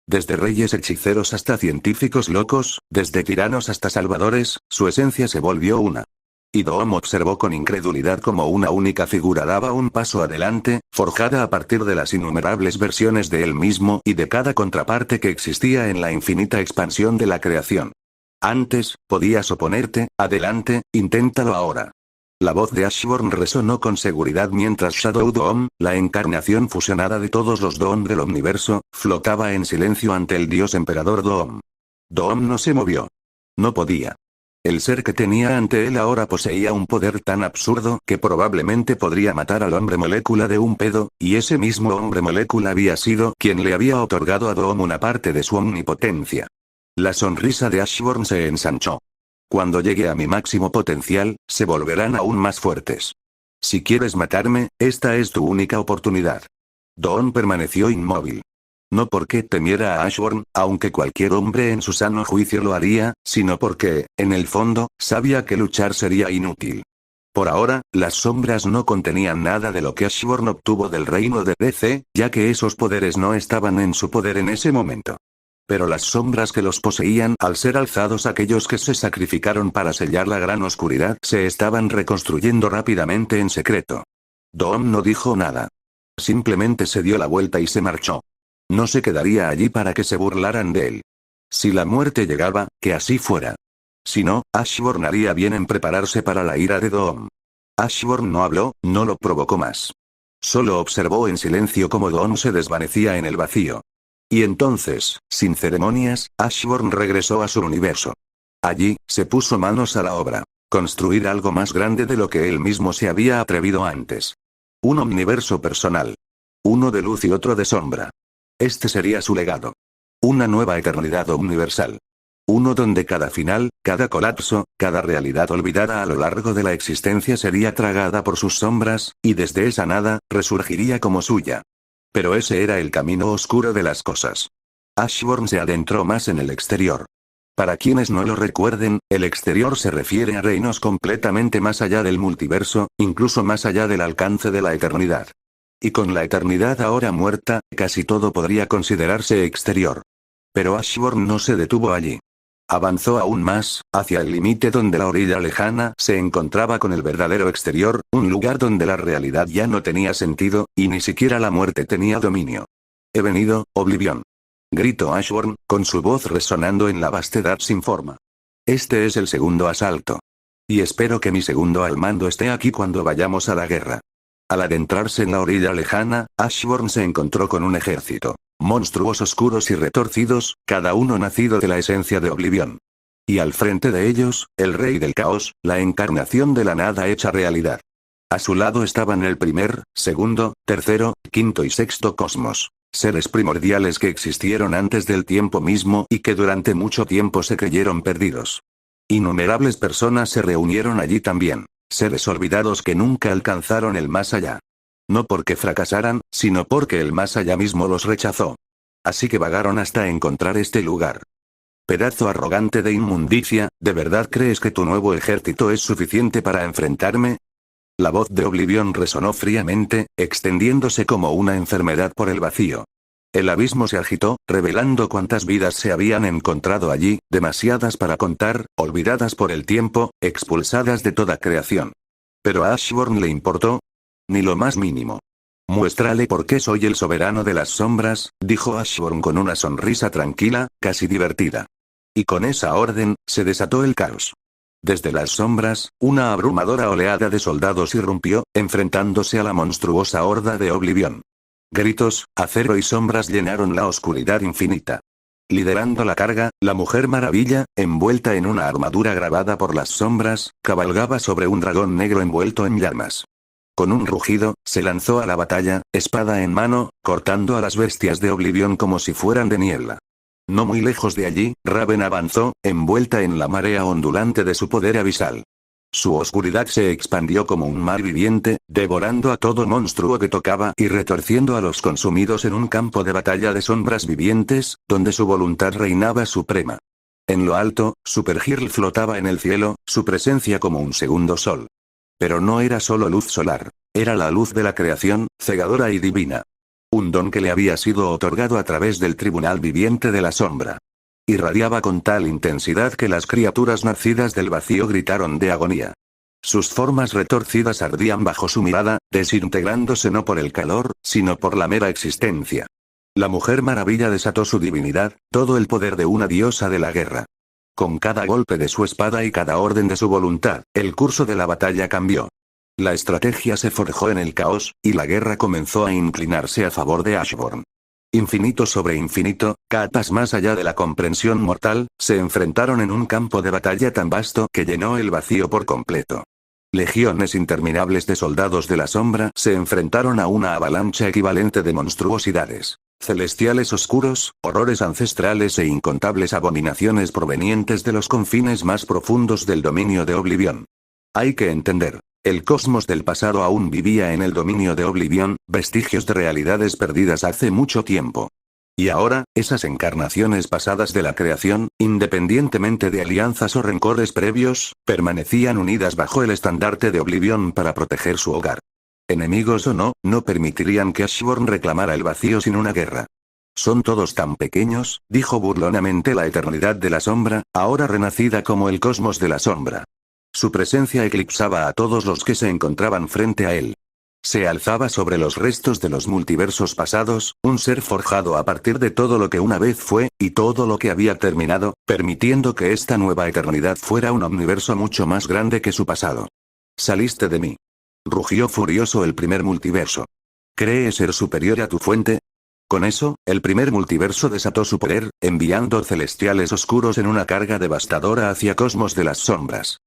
Desde reyes hechiceros hasta científicos locos, desde tiranos hasta salvadores, su esencia se volvió una. Y Doom observó con incredulidad cómo una única figura daba un paso adelante, forjada a partir de las innumerables versiones de él mismo y de cada contraparte que existía en la infinita expansión de la creación. Antes, podías oponerte, adelante, inténtalo ahora. La voz de Ashburn resonó con seguridad mientras Shadow Doom, la encarnación fusionada de todos los Doom del universo, flotaba en silencio ante el dios emperador Doom. Doom no se movió. No podía. El ser que tenía ante él ahora poseía un poder tan absurdo que probablemente podría matar al hombre molécula de un pedo, y ese mismo hombre molécula había sido quien le había otorgado a Doom una parte de su omnipotencia. La sonrisa de Ashburn se ensanchó. Cuando llegue a mi máximo potencial, se volverán aún más fuertes. Si quieres matarme, esta es tu única oportunidad. Doom permaneció inmóvil. No porque temiera a Ashburn, aunque cualquier hombre en su sano juicio lo haría, sino porque, en el fondo, sabía que luchar sería inútil. Por ahora, las sombras no contenían nada de lo que Ashburn obtuvo del reino de DC, ya que esos poderes no estaban en su poder en ese momento. Pero las sombras que los poseían, al ser alzados aquellos que se sacrificaron para sellar la gran oscuridad, se estaban reconstruyendo rápidamente en secreto. Doom no dijo nada. Simplemente se dio la vuelta y se marchó. No se quedaría allí para que se burlaran de él. Si la muerte llegaba, que así fuera. Si no, Ashburn haría bien en prepararse para la ira de Doom. Ashburn no habló, no lo provocó más. Solo observó en silencio cómo Doom se desvanecía en el vacío. Y entonces, sin ceremonias, Ashburn regresó a su universo. Allí, se puso manos a la obra. Construir algo más grande de lo que él mismo se había atrevido antes. Un omniverso personal. Uno de luz y otro de sombra. Este sería su legado. Una nueva eternidad universal. Uno donde cada final, cada colapso, cada realidad olvidada a lo largo de la existencia sería tragada por sus sombras, y desde esa nada, resurgiría como suya. Pero ese era el camino oscuro de las cosas. Ashburn se adentró más en el exterior. Para quienes no lo recuerden, el exterior se refiere a reinos completamente más allá del multiverso, incluso más allá del alcance de la eternidad. Y con la eternidad ahora muerta, casi todo podría considerarse exterior. Pero Ashburn no se detuvo allí. Avanzó aún más, hacia el límite donde la orilla lejana se encontraba con el verdadero exterior, un lugar donde la realidad ya no tenía sentido, y ni siquiera la muerte tenía dominio. He venido, Oblivion. Gritó Ashburn, con su voz resonando en la vastedad sin forma. Este es el segundo asalto. Y espero que mi segundo al mando esté aquí cuando vayamos a la guerra. Al adentrarse en la orilla lejana, Ashburn se encontró con un ejército. Monstruos oscuros y retorcidos, cada uno nacido de la esencia de Oblivion. Y al frente de ellos, el rey del caos, la encarnación de la nada hecha realidad. A su lado estaban el primer, segundo, tercero, quinto y sexto cosmos. Seres primordiales que existieron antes del tiempo mismo y que durante mucho tiempo se creyeron perdidos. Innumerables personas se reunieron allí también. Seres olvidados que nunca alcanzaron el más allá. No porque fracasaran, sino porque el más allá mismo los rechazó. Así que vagaron hasta encontrar este lugar. Pedazo arrogante de inmundicia, ¿de verdad crees que tu nuevo ejército es suficiente para enfrentarme? La voz de Oblivion resonó fríamente, extendiéndose como una enfermedad por el vacío. El abismo se agitó, revelando cuántas vidas se habían encontrado allí, demasiadas para contar, olvidadas por el tiempo, expulsadas de toda creación. Pero a Ashburn le importó. Ni lo más mínimo. Muéstrale por qué soy el soberano de las sombras, dijo Ashburn con una sonrisa tranquila, casi divertida. Y con esa orden, se desató el caos. Desde las sombras, una abrumadora oleada de soldados irrumpió, enfrentándose a la monstruosa horda de Oblivion. Gritos, acero y sombras llenaron la oscuridad infinita. Liderando la carga, la Mujer Maravilla, envuelta en una armadura grabada por las sombras, cabalgaba sobre un dragón negro envuelto en llamas. Con un rugido, se lanzó a la batalla, espada en mano, cortando a las bestias de Oblivion como si fueran de niebla. No muy lejos de allí, Raven avanzó, envuelta en la marea ondulante de su poder abisal. Su oscuridad se expandió como un mar viviente, devorando a todo monstruo que tocaba y retorciendo a los consumidos en un campo de batalla de sombras vivientes, donde su voluntad reinaba suprema. En lo alto, Supergirl flotaba en el cielo, su presencia como un segundo sol. Pero no era solo luz solar. Era la luz de la creación, cegadora y divina. Un don que le había sido otorgado a través del tribunal viviente de la sombra. Irradiaba con tal intensidad que las criaturas nacidas del vacío gritaron de agonía. Sus formas retorcidas ardían bajo su mirada, desintegrándose no por el calor, sino por la mera existencia. La Mujer Maravilla desató su divinidad, todo el poder de una diosa de la guerra. Con cada golpe de su espada y cada orden de su voluntad, el curso de la batalla cambió. La estrategia se forjó en el caos, y la guerra comenzó a inclinarse a favor de Ashburn. Infinito sobre infinito, capas más allá de la comprensión mortal, se enfrentaron en un campo de batalla tan vasto que llenó el vacío por completo. Legiones interminables de soldados de la sombra se enfrentaron a una avalancha equivalente de monstruosidades. Celestiales oscuros, horrores ancestrales e incontables abominaciones provenientes de los confines más profundos del dominio de Oblivion. Hay que entender. El cosmos del pasado aún vivía en el dominio de Oblivion, vestigios de realidades perdidas hace mucho tiempo. Y ahora, esas encarnaciones pasadas de la creación, independientemente de alianzas o rencores previos, permanecían unidas bajo el estandarte de Oblivion para proteger su hogar. Enemigos o no, no permitirían que Ashburn reclamara el vacío sin una guerra. Son todos tan pequeños, dijo burlonamente la eternidad de la sombra, ahora renacida como el cosmos de la sombra. Su presencia eclipsaba a todos los que se encontraban frente a él. Se alzaba sobre los restos de los multiversos pasados, un ser forjado a partir de todo lo que una vez fue, y todo lo que había terminado, permitiendo que esta nueva eternidad fuera un universo mucho más grande que su pasado. Saliste de mí. Rugió furioso el primer multiverso. ¿Crees ser superior a tu fuente? Con eso, el primer multiverso desató su poder, enviando celestiales oscuros en una carga devastadora hacia Cosmos de las Sombras.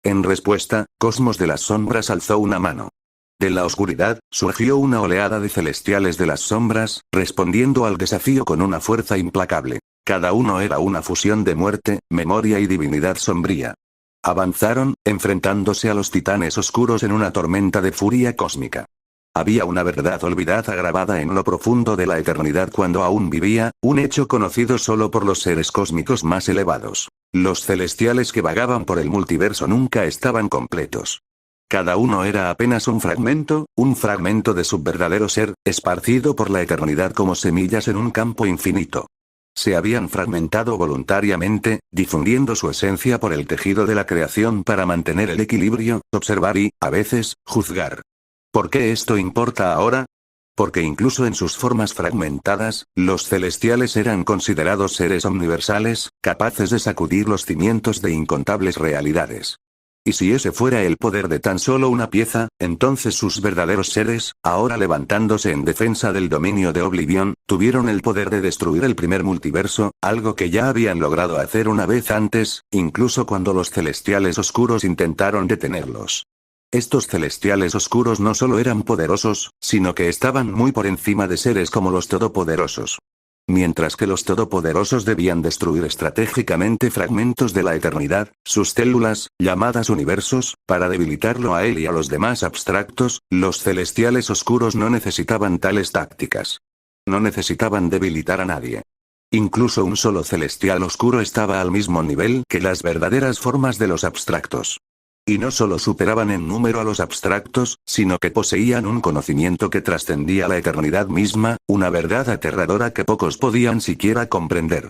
En respuesta, Cosmos de las Sombras alzó una mano. De la oscuridad, surgió una oleada de celestiales de las sombras, respondiendo al desafío con una fuerza implacable. Cada uno era una fusión de muerte, memoria y divinidad sombría. Avanzaron, enfrentándose a los titanes oscuros en una tormenta de furia cósmica. Había una verdad olvidada grabada en lo profundo de la eternidad cuando aún vivía, un hecho conocido solo por los seres cósmicos más elevados. Los celestiales que vagaban por el multiverso nunca estaban completos. Cada uno era apenas un fragmento de su verdadero ser, esparcido por la eternidad como semillas en un campo infinito. Se habían fragmentado voluntariamente, difundiendo su esencia por el tejido de la creación para mantener el equilibrio, observar y, a veces, juzgar. ¿Por qué esto importa ahora? Porque incluso en sus formas fragmentadas, los celestiales eran considerados seres universales, capaces de sacudir los cimientos de incontables realidades. Y si ese fuera el poder de tan solo una pieza, entonces sus verdaderos seres, ahora levantándose en defensa del dominio de Oblivion, tuvieron el poder de destruir el primer multiverso, algo que ya habían logrado hacer una vez antes, incluso cuando los celestiales oscuros intentaron detenerlos. Estos celestiales oscuros no solo eran poderosos, sino que estaban muy por encima de seres como los todopoderosos. Mientras que los todopoderosos debían destruir estratégicamente fragmentos de la eternidad, sus células, llamadas universos, para debilitarlo a él y a los demás abstractos, los celestiales oscuros no necesitaban tales tácticas. No necesitaban debilitar a nadie. Incluso un solo celestial oscuro estaba al mismo nivel que las verdaderas formas de los abstractos. Y no solo superaban en número a los abstractos, sino que poseían un conocimiento que trascendía la eternidad misma, una verdad aterradora que pocos podían siquiera comprender.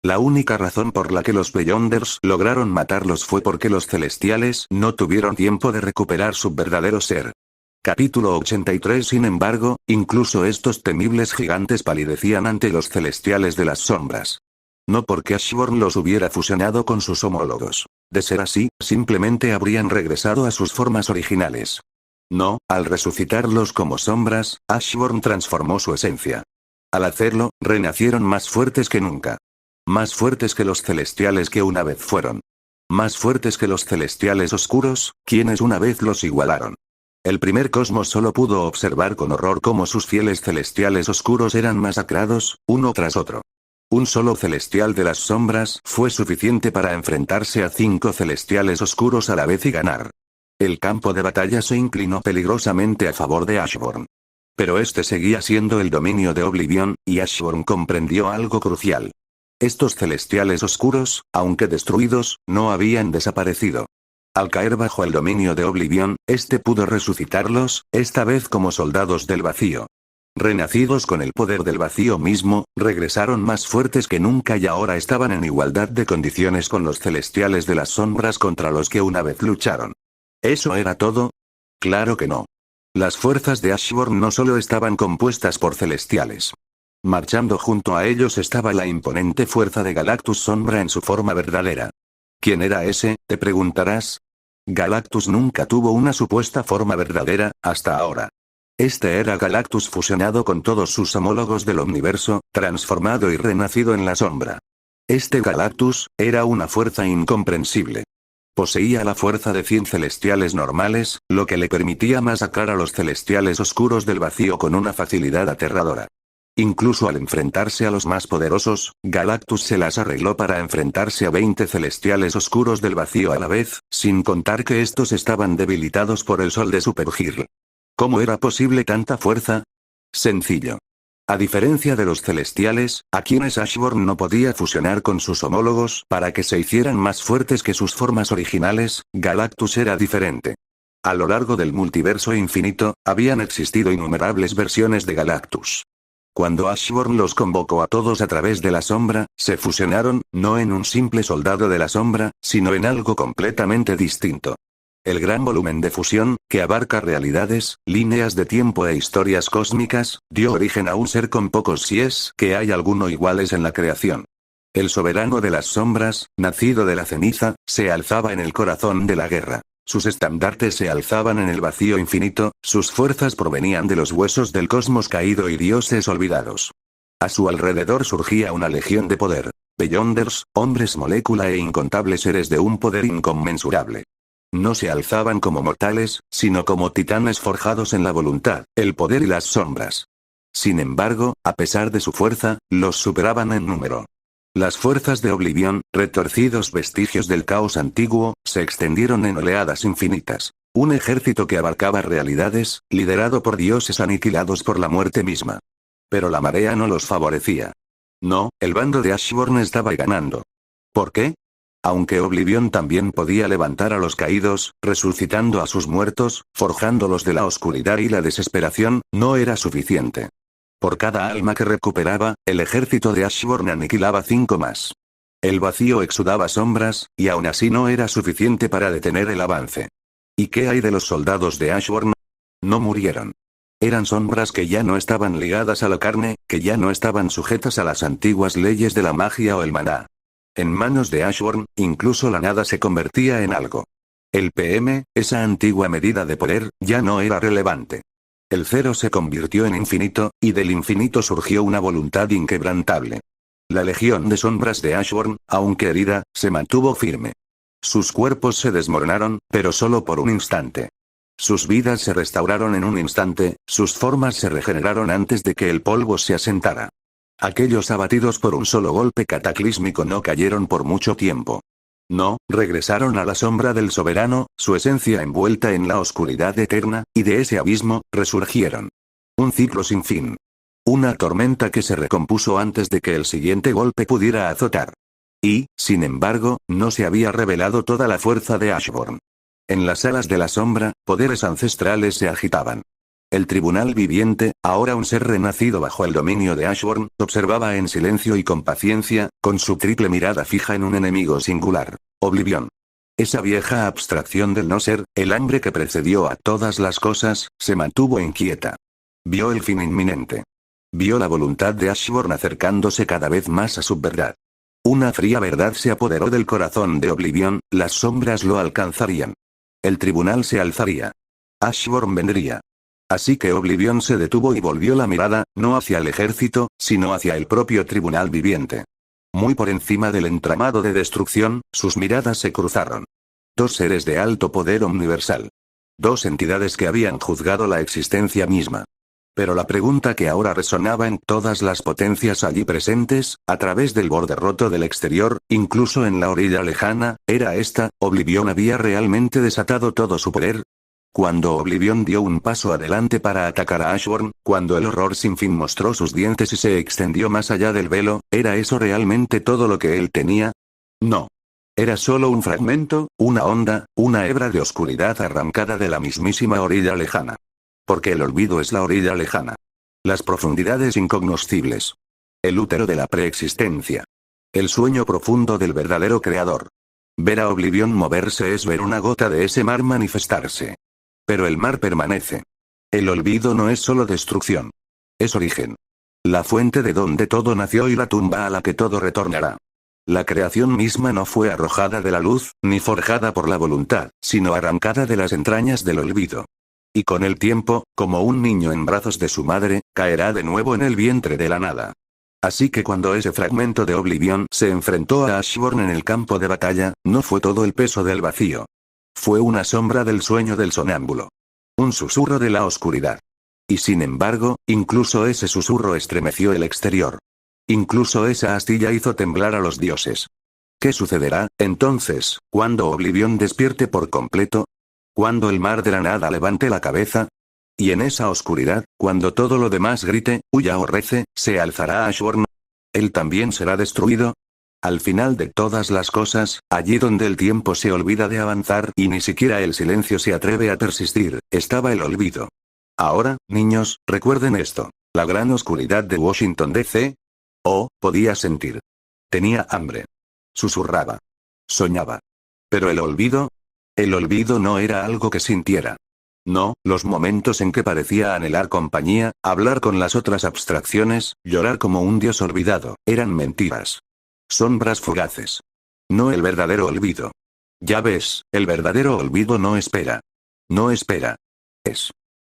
La única razón por la que los Beyonders lograron matarlos fue porque los celestiales no tuvieron tiempo de recuperar su verdadero ser. Capítulo 83. Sin embargo, incluso estos temibles gigantes palidecían ante los celestiales de las sombras. No porque Ashborn los hubiera fusionado con sus homólogos. De ser así, simplemente habrían regresado a sus formas originales. No, al resucitarlos como sombras, Ashborn transformó su esencia. Al hacerlo, renacieron más fuertes que nunca. Más fuertes que los celestiales que una vez fueron. Más fuertes que los celestiales oscuros, quienes una vez los igualaron. El primer cosmos solo pudo observar con horror cómo sus fieles celestiales oscuros eran masacrados, uno tras otro. Un solo celestial de las sombras fue suficiente para enfrentarse a 5 celestiales oscuros a la vez y ganar. El campo de batalla se inclinó peligrosamente a favor de Ashborn. Pero este seguía siendo el dominio de Oblivion, y Ashborn comprendió algo crucial. Estos celestiales oscuros, aunque destruidos, no habían desaparecido. Al caer bajo el dominio de Oblivion, este pudo resucitarlos, esta vez como soldados del vacío. Renacidos con el poder del vacío mismo, regresaron más fuertes que nunca y ahora estaban en igualdad de condiciones con los celestiales de las sombras contra los que una vez lucharon. ¿Eso era todo? Claro que no. Las fuerzas de Ashborn no solo estaban compuestas por celestiales. Marchando junto a ellos estaba la imponente fuerza de Galactus Sombra en su forma verdadera. ¿Quién era ese?, te preguntarás. Galactus nunca tuvo una supuesta forma verdadera, hasta ahora. Este era Galactus fusionado con todos sus homólogos del universo, transformado y renacido en la sombra. Este Galactus era una fuerza incomprensible. Poseía la fuerza de 100 celestiales normales, lo que le permitía masacrar a los celestiales oscuros del vacío con una facilidad aterradora. Incluso al enfrentarse a los más poderosos, Galactus se las arregló para enfrentarse a 20 celestiales oscuros del vacío a la vez, sin contar que estos estaban debilitados por el sol de Supergirl. ¿Cómo era posible tanta fuerza? Sencillo. A diferencia de los celestiales, a quienes Ashborn no podía fusionar con sus homólogos para que se hicieran más fuertes que sus formas originales, Galactus era diferente. A lo largo del multiverso infinito, habían existido innumerables versiones de Galactus. Cuando Ashborn los convocó a todos a través de la sombra, se fusionaron, no en un simple soldado de la sombra, sino en algo completamente distinto. El gran volumen de fusión, que abarca realidades, líneas de tiempo e historias cósmicas, dio origen a un ser con pocos si es que hay alguno iguales en la creación. El soberano de las sombras, nacido de la ceniza, se alzaba en el corazón de la guerra. Sus estandartes se alzaban en el vacío infinito, sus fuerzas provenían de los huesos del cosmos caído y dioses olvidados. A su alrededor surgía una legión de poder. Beyonders, hombres molécula e incontables seres de un poder inconmensurable. No se alzaban como mortales, sino como titanes forjados en la voluntad, el poder y las sombras. Sin embargo, a pesar de su fuerza, los superaban en número. Las fuerzas de Oblivion, retorcidos vestigios del caos antiguo, se extendieron en oleadas infinitas. Un ejército que abarcaba realidades, liderado por dioses aniquilados por la muerte misma. Pero la marea no los favorecía. No, el bando de Ashborn estaba ganando. ¿Por qué? Aunque Oblivion también podía levantar a los caídos, resucitando a sus muertos, forjándolos de la oscuridad y la desesperación, no era suficiente. Por cada alma que recuperaba, el ejército de Ashborn aniquilaba 5 más. El vacío exudaba sombras, y aún así no era suficiente para detener el avance. ¿Y qué hay de los soldados de Ashborn? No murieron. Eran sombras que ya no estaban ligadas a la carne, que ya no estaban sujetas a las antiguas leyes de la magia o el maná. En manos de Ashborn, incluso la nada se convertía en algo. El PM, esa antigua medida de poder, ya no era relevante. El cero se convirtió en infinito, y del infinito surgió una voluntad inquebrantable. La legión de sombras de Ashborn, aunque herida, se mantuvo firme. Sus cuerpos se desmoronaron, pero solo por un instante. Sus vidas se restauraron en un instante, sus formas se regeneraron antes de que el polvo se asentara. Aquellos abatidos por un solo golpe cataclísmico no cayeron por mucho tiempo. No, regresaron a la sombra del soberano, su esencia envuelta en la oscuridad eterna, y de ese abismo, resurgieron. Un ciclo sin fin. Una tormenta que se recompuso antes de que el siguiente golpe pudiera azotar. Y, sin embargo, no se había revelado toda la fuerza de Ashborn. En las alas de la sombra, poderes ancestrales se agitaban. El tribunal viviente, ahora un ser renacido bajo el dominio de Ashborn, observaba en silencio y con paciencia, con su triple mirada fija en un enemigo singular, Oblivion. Esa vieja abstracción del no ser, el hambre que precedió a todas las cosas, se mantuvo inquieta. Vio el fin inminente. Vio la voluntad de Ashborn acercándose cada vez más a su verdad. Una fría verdad se apoderó del corazón de Oblivion, las sombras lo alcanzarían. El tribunal se alzaría. Ashborn vendría. Así que Oblivion se detuvo y volvió la mirada, no hacia el ejército, sino hacia el propio tribunal viviente. Muy por encima del entramado de destrucción, sus miradas se cruzaron. 2 seres de alto poder universal. 2 entidades que habían juzgado la existencia misma. Pero la pregunta que ahora resonaba en todas las potencias allí presentes, a través del borde roto del exterior, incluso en la orilla lejana, era esta: ¿Oblivion había realmente desatado todo su poder? Cuando Oblivion dio un paso adelante para atacar a Ashborn, cuando el horror sin fin mostró sus dientes y se extendió más allá del velo, ¿era eso realmente todo lo que él tenía? No. Era solo un fragmento, una onda, una hebra de oscuridad arrancada de la mismísima orilla lejana. Porque el olvido es la orilla lejana. Las profundidades incognoscibles. El útero de la preexistencia. El sueño profundo del verdadero creador. Ver a Oblivion moverse es ver una gota de ese mar manifestarse. Pero el mar permanece. El olvido no es solo destrucción. Es origen. La fuente de donde todo nació y la tumba a la que todo retornará. La creación misma no fue arrojada de la luz, ni forjada por la voluntad, sino arrancada de las entrañas del olvido. Y con el tiempo, como un niño en brazos de su madre, caerá de nuevo en el vientre de la nada. Así que cuando ese fragmento de Oblivion se enfrentó a Ashborn en el campo de batalla, no fue todo el peso del vacío. Fue una sombra del sueño del sonámbulo. Un susurro de la oscuridad. Y sin embargo, incluso ese susurro estremeció el exterior. Incluso esa astilla hizo temblar a los dioses. ¿Qué sucederá, entonces, cuando Oblivion despierte por completo? Cuando el mar de la nada levante la cabeza. Y en esa oscuridad, cuando todo lo demás grite, huya o rece, ¿se alzará Ashborn? ¿Él también será destruido? Al final de todas las cosas, allí donde el tiempo se olvida de avanzar y ni siquiera el silencio se atreve a persistir, estaba el olvido. Ahora, niños, recuerden esto. La gran oscuridad de Washington DC. Oh, podía sentir. Tenía hambre. Susurraba. Soñaba. Pero el olvido. El olvido no era algo que sintiera. No, los momentos en que parecía anhelar compañía, hablar con las otras abstracciones, llorar como un dios olvidado, eran mentiras. Sombras fugaces. No el verdadero olvido. Ya ves, el verdadero olvido no espera. No espera. Es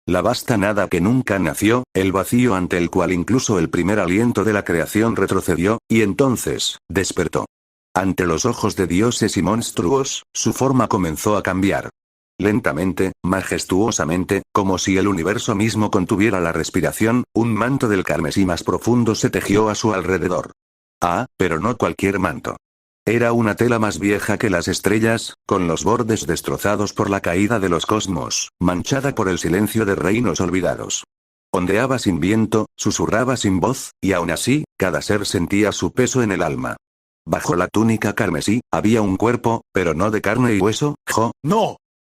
la vasta nada que nunca nació, el vacío ante el cual incluso el primer aliento de la creación retrocedió, y entonces, despertó. Ante los ojos de dioses y monstruos, su forma comenzó a cambiar. Lentamente, majestuosamente, como si el universo mismo contuviera la respiración, un manto del carmesí más profundo se tejió a su alrededor. Ah, pero no cualquier manto. Era una tela más vieja que las estrellas, con los bordes destrozados por la caída de los cosmos, manchada por el silencio de reinos olvidados. Ondeaba sin viento, susurraba sin voz, y aún así, cada ser sentía su peso en el alma. Bajo la túnica carmesí, había un cuerpo, pero no de carne y hueso, ¡no!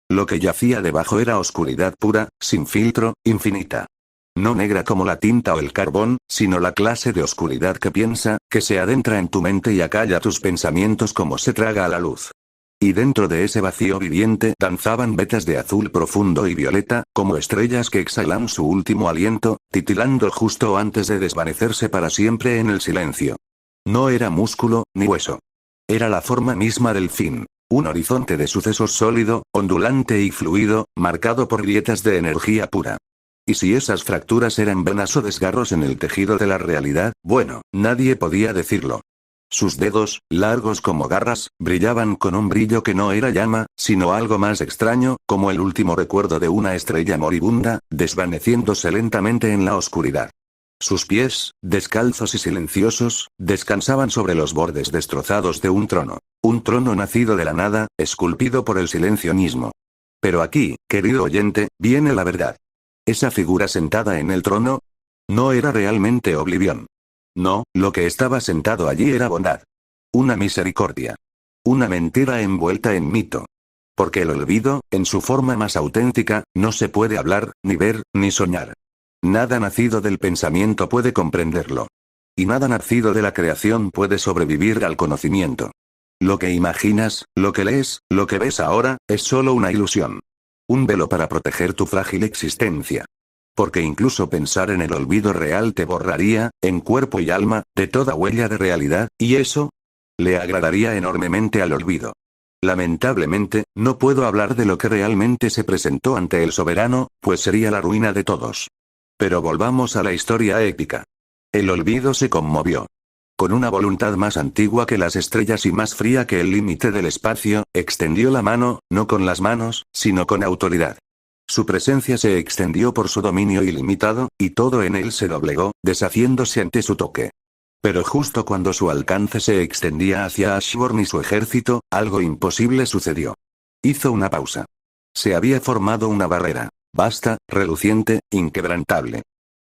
Lo que yacía debajo era oscuridad pura, sin filtro, infinita. No negra como la tinta o el carbón, sino la clase de oscuridad que piensa, que se adentra en tu mente y acalla tus pensamientos como se traga a la luz. Y dentro de ese vacío viviente danzaban vetas de azul profundo y violeta, como estrellas que exhalan su último aliento, titilando justo antes de desvanecerse para siempre en el silencio. No era músculo, ni hueso. Era la forma misma del fin. Un horizonte de sucesos sólido, ondulante y fluido, marcado por grietas de energía pura. Y si esas fracturas eran venas o desgarros en el tejido de la realidad, bueno, nadie podía decirlo. Sus dedos, largos como garras, brillaban con un brillo que no era llama, sino algo más extraño, como el último recuerdo de una estrella moribunda, desvaneciéndose lentamente en la oscuridad. Sus pies, descalzos y silenciosos, descansaban sobre los bordes destrozados de un trono nacido de la nada, esculpido por el silencio mismo. Pero aquí, querido oyente, viene la verdad. Esa figura sentada en el trono no era realmente Oblivion. No, lo que estaba sentado allí era bondad. Una misericordia. Una mentira envuelta en mito. Porque el olvido, en su forma más auténtica, no se puede hablar, ni ver, ni soñar. Nada nacido del pensamiento puede comprenderlo. Y nada nacido de la creación puede sobrevivir al conocimiento. Lo que imaginas, lo que lees, lo que ves ahora, es solo una ilusión. Un velo para proteger tu frágil existencia. Porque incluso pensar en el olvido real te borraría, en cuerpo y alma, de toda huella de realidad, y eso le agradaría enormemente al olvido. Lamentablemente, no puedo hablar de lo que realmente se presentó ante el soberano, pues sería la ruina de todos. Pero volvamos a la historia épica. El olvido se conmovió. Con una voluntad más antigua que las estrellas y más fría que el límite del espacio, extendió la mano, no con las manos, sino con autoridad. Su presencia se extendió por su dominio ilimitado, y todo en él se doblegó, deshaciéndose ante su toque. Pero justo cuando su alcance se extendía hacia Ashburn y su ejército, algo imposible sucedió. Hizo una pausa. Se había formado una barrera, vasta, reluciente, inquebrantable.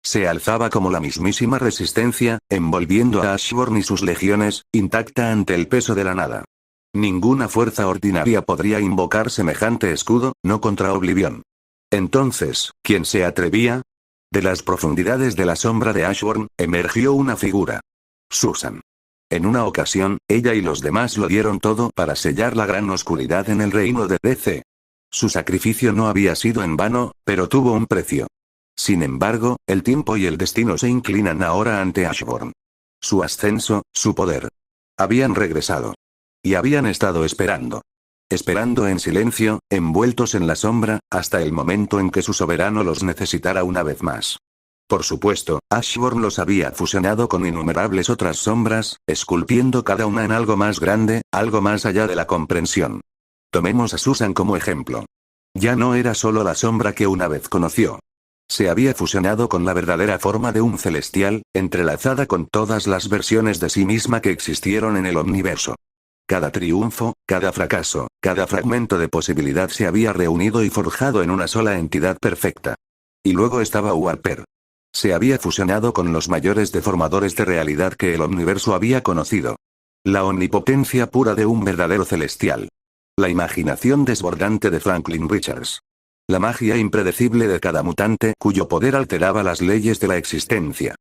Se alzaba como la mismísima resistencia, envolviendo a Ashburn y sus legiones, intacta ante el peso de la nada. Ninguna fuerza ordinaria podría invocar semejante escudo, no contra Oblivion. Entonces, ¿quién se atrevía? De las profundidades de la sombra de Ashburn, emergió una figura. Susan. En una ocasión, ella y los demás lo dieron todo para sellar la gran oscuridad en el reino de DC. Su sacrificio no había sido en vano, pero tuvo un precio. Sin embargo, el tiempo y el destino se inclinan ahora ante Ashburn. Su ascenso, su poder. Habían regresado. Y habían estado esperando. Esperando en silencio, envueltos en la sombra, hasta el momento en que su soberano los necesitara una vez más. Por supuesto, Ashburn los había fusionado con innumerables otras sombras, esculpiendo cada una en algo más grande, algo más allá de la comprensión. Tomemos a Susan como ejemplo. Ya no era solo la sombra que una vez conoció. Se había fusionado con la verdadera forma de un celestial, entrelazada con todas las versiones de sí misma que existieron en el universo. Cada triunfo, cada fracaso, cada fragmento de posibilidad se había reunido y forjado en una sola entidad perfecta. Y luego estaba Warper. Se había fusionado con los mayores deformadores de realidad que el universo había conocido. La omnipotencia pura de un verdadero celestial. La imaginación desbordante de Franklin Richards. La magia impredecible de cada mutante cuyo poder alteraba las leyes de la existencia.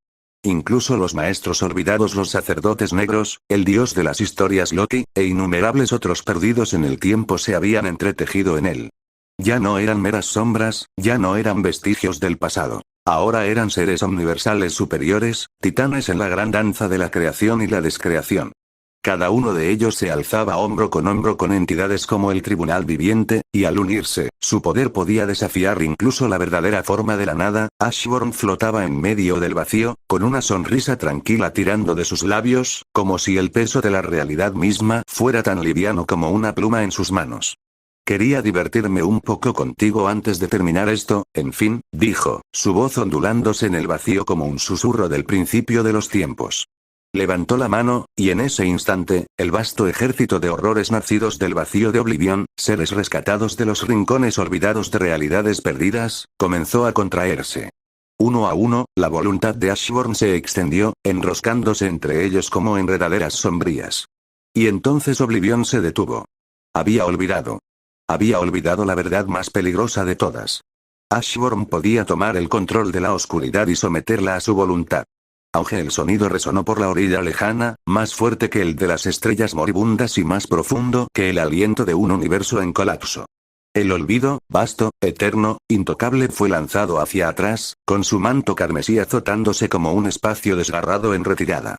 Incluso los maestros olvidados, los sacerdotes negros, el dios de las historias Loki, e innumerables otros perdidos en el tiempo se habían entretejido en él. Ya no eran meras sombras, ya no eran vestigios del pasado. Ahora eran seres universales superiores, titanes en la gran danza de la creación y la descreación. Cada uno de ellos se alzaba hombro con entidades como el Tribunal Viviente, y al unirse, su poder podía desafiar incluso la verdadera forma de la nada. Ashburn flotaba en medio del vacío, con una sonrisa tranquila tirando de sus labios, como si el peso de la realidad misma fuera tan liviano como una pluma en sus manos. Quería divertirme un poco contigo antes de terminar esto, en fin, dijo, su voz ondulándose en el vacío como un susurro del principio de los tiempos. Levantó la mano, y en ese instante, el vasto ejército de horrores nacidos del vacío de Oblivion, seres rescatados de los rincones olvidados de realidades perdidas, comenzó a contraerse. Uno a uno, la voluntad de Ashburn se extendió, enroscándose entre ellos como enredaderas sombrías. Y entonces Oblivion se detuvo. Había olvidado. Había olvidado la verdad más peligrosa de todas. Ashburn podía tomar el control de la oscuridad y someterla a su voluntad. Aunque el sonido resonó por la orilla lejana, más fuerte que el de las estrellas moribundas y más profundo que el aliento de un universo en colapso. El olvido, vasto, eterno, intocable fue lanzado hacia atrás, con su manto carmesí azotándose como un espacio desgarrado en retirada.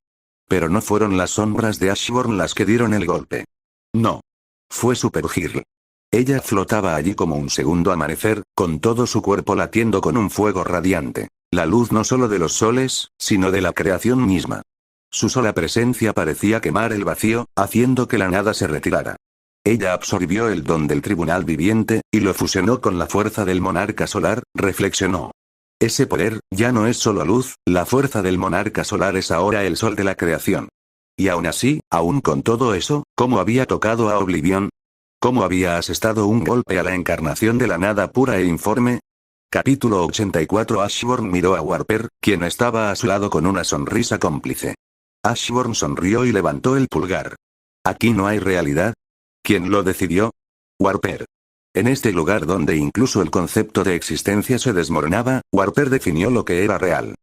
Pero no fueron las sombras de Ashburn las que dieron el golpe. No. Fue Supergirl. Ella flotaba allí como un segundo amanecer, con todo su cuerpo latiendo con un fuego radiante. La luz no solo de los soles, sino de la creación misma. Su sola presencia parecía quemar el vacío, haciendo que la nada se retirara. Ella absorbió el don del tribunal viviente, y lo fusionó con la fuerza del monarca solar, reflexionó. Ese poder, ya no es solo luz, la fuerza del monarca solar es ahora el sol de la creación. Y aún así, aún con todo eso, ¿cómo había tocado a Oblivion? ¿Cómo había asestado un golpe a la encarnación de la nada pura e informe? Capítulo 84. Ashburn miró a Warper, quien estaba a su lado con una sonrisa cómplice. Ashburn sonrió y levantó el pulgar. ¿Aquí no hay realidad? ¿Quién lo decidió? Warper. En este lugar donde incluso el concepto de existencia se desmoronaba, Warper definió lo que era real.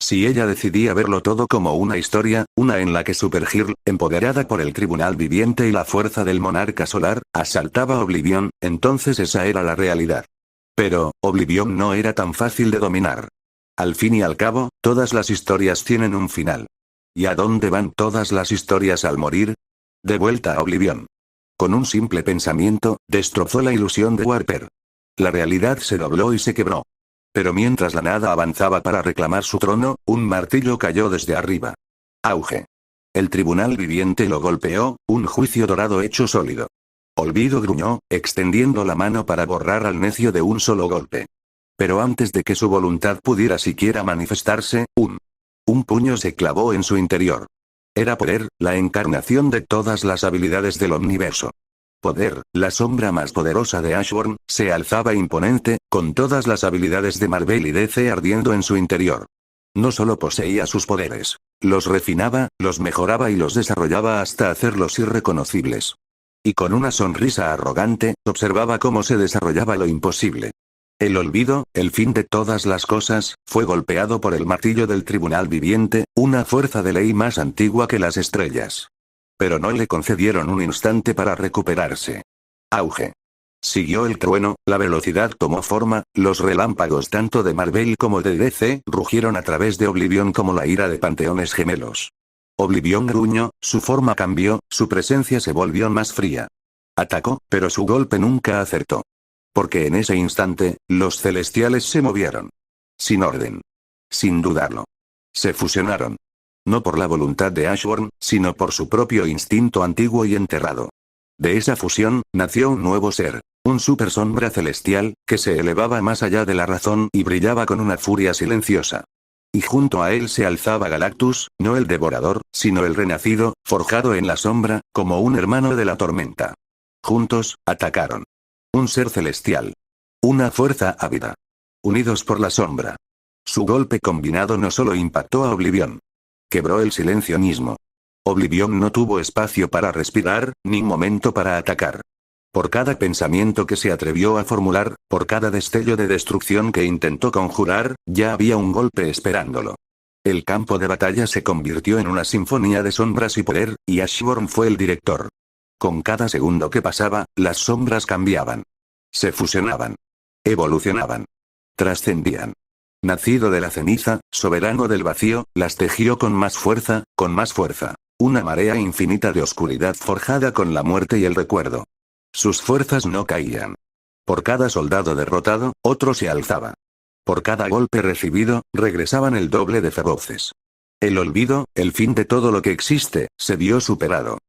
Si ella decidía verlo todo como una historia, una en la que Supergirl, empoderada por el tribunal viviente y la fuerza del monarca solar, asaltaba Oblivion, entonces esa era la realidad. Pero, Oblivion no era tan fácil de dominar. Al fin y al cabo, todas las historias tienen un final. ¿Y a dónde van todas las historias al morir? De vuelta a Oblivion. Con un simple pensamiento, destrozó la ilusión de Warper. La realidad se dobló y se quebró. Pero mientras la nada avanzaba para reclamar su trono, un martillo cayó desde arriba. Auge. El tribunal viviente lo golpeó, un juicio dorado hecho sólido. Olvido gruñó, extendiendo la mano para borrar al necio de un solo golpe. Pero antes de que su voluntad pudiera siquiera manifestarse, un puño se clavó en su interior. Era poder, la encarnación de todas las habilidades del universo. Poder, la sombra más poderosa de Ashburn, se alzaba imponente, con todas las habilidades de Marvel y DC ardiendo en su interior. No solo poseía sus poderes, los refinaba, los mejoraba y los desarrollaba hasta hacerlos irreconocibles. Y con una sonrisa arrogante, observaba cómo se desarrollaba lo imposible. El olvido, el fin de todas las cosas, fue golpeado por el martillo del tribunal viviente, una fuerza de ley más antigua que las estrellas. Pero no le concedieron un instante para recuperarse. Auge. Siguió el trueno, la velocidad tomó forma, los relámpagos tanto de Marvel como de DC rugieron a través de Oblivion como la ira de panteones gemelos. Oblivion gruñó, su forma cambió, su presencia se volvió más fría. Atacó, pero su golpe nunca acertó. Porque en ese instante, los celestiales se movieron. Sin orden. Sin dudarlo. Se fusionaron. No por la voluntad de Ashburn, sino por su propio instinto antiguo y enterrado. De esa fusión, nació un nuevo ser, un super sombra celestial, que se elevaba más allá de la razón y brillaba con una furia silenciosa. Y junto a él se alzaba Galactus, no el devorador, sino el renacido, forjado en la sombra, como un hermano de la tormenta. Juntos, atacaron. Un ser celestial. Una fuerza ávida. Unidos por la sombra. Su golpe combinado no solo impactó a Oblivion. Quebró el silencio mismo. Oblivion no tuvo espacio para respirar, ni momento para atacar. Por cada pensamiento que se atrevió a formular, por cada destello de destrucción que intentó conjurar, ya había un golpe esperándolo. El campo de batalla se convirtió en una sinfonía de sombras y poder, y Ashburn fue el director. Con cada segundo que pasaba, las sombras cambiaban. Se fusionaban. Evolucionaban. Trascendían. Nacido de la ceniza, soberano del vacío, las tejió con más fuerza, con más fuerza. Una marea infinita de oscuridad forjada con la muerte y el recuerdo. Sus fuerzas no caían. Por cada soldado derrotado, otro se alzaba. Por cada golpe recibido, regresaban el doble de feroces. El olvido, el fin de todo lo que existe, se vio superado.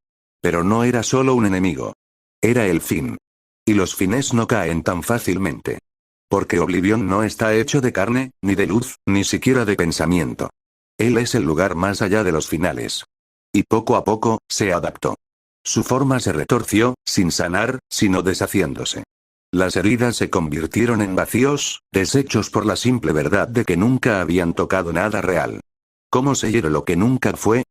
Pero no era solo un enemigo. Era el fin. Y los fines no caen tan fácilmente. Porque Oblivion no está hecho de carne, ni de luz, ni siquiera de pensamiento. Él es el lugar más allá de los finales. Y poco a poco, se adaptó. Su forma se retorció, sin sanar, sino deshaciéndose. Las heridas se convirtieron en vacíos, deshechos por la simple verdad de que nunca habían tocado nada real. ¿Cómo se hiere lo que nunca fue?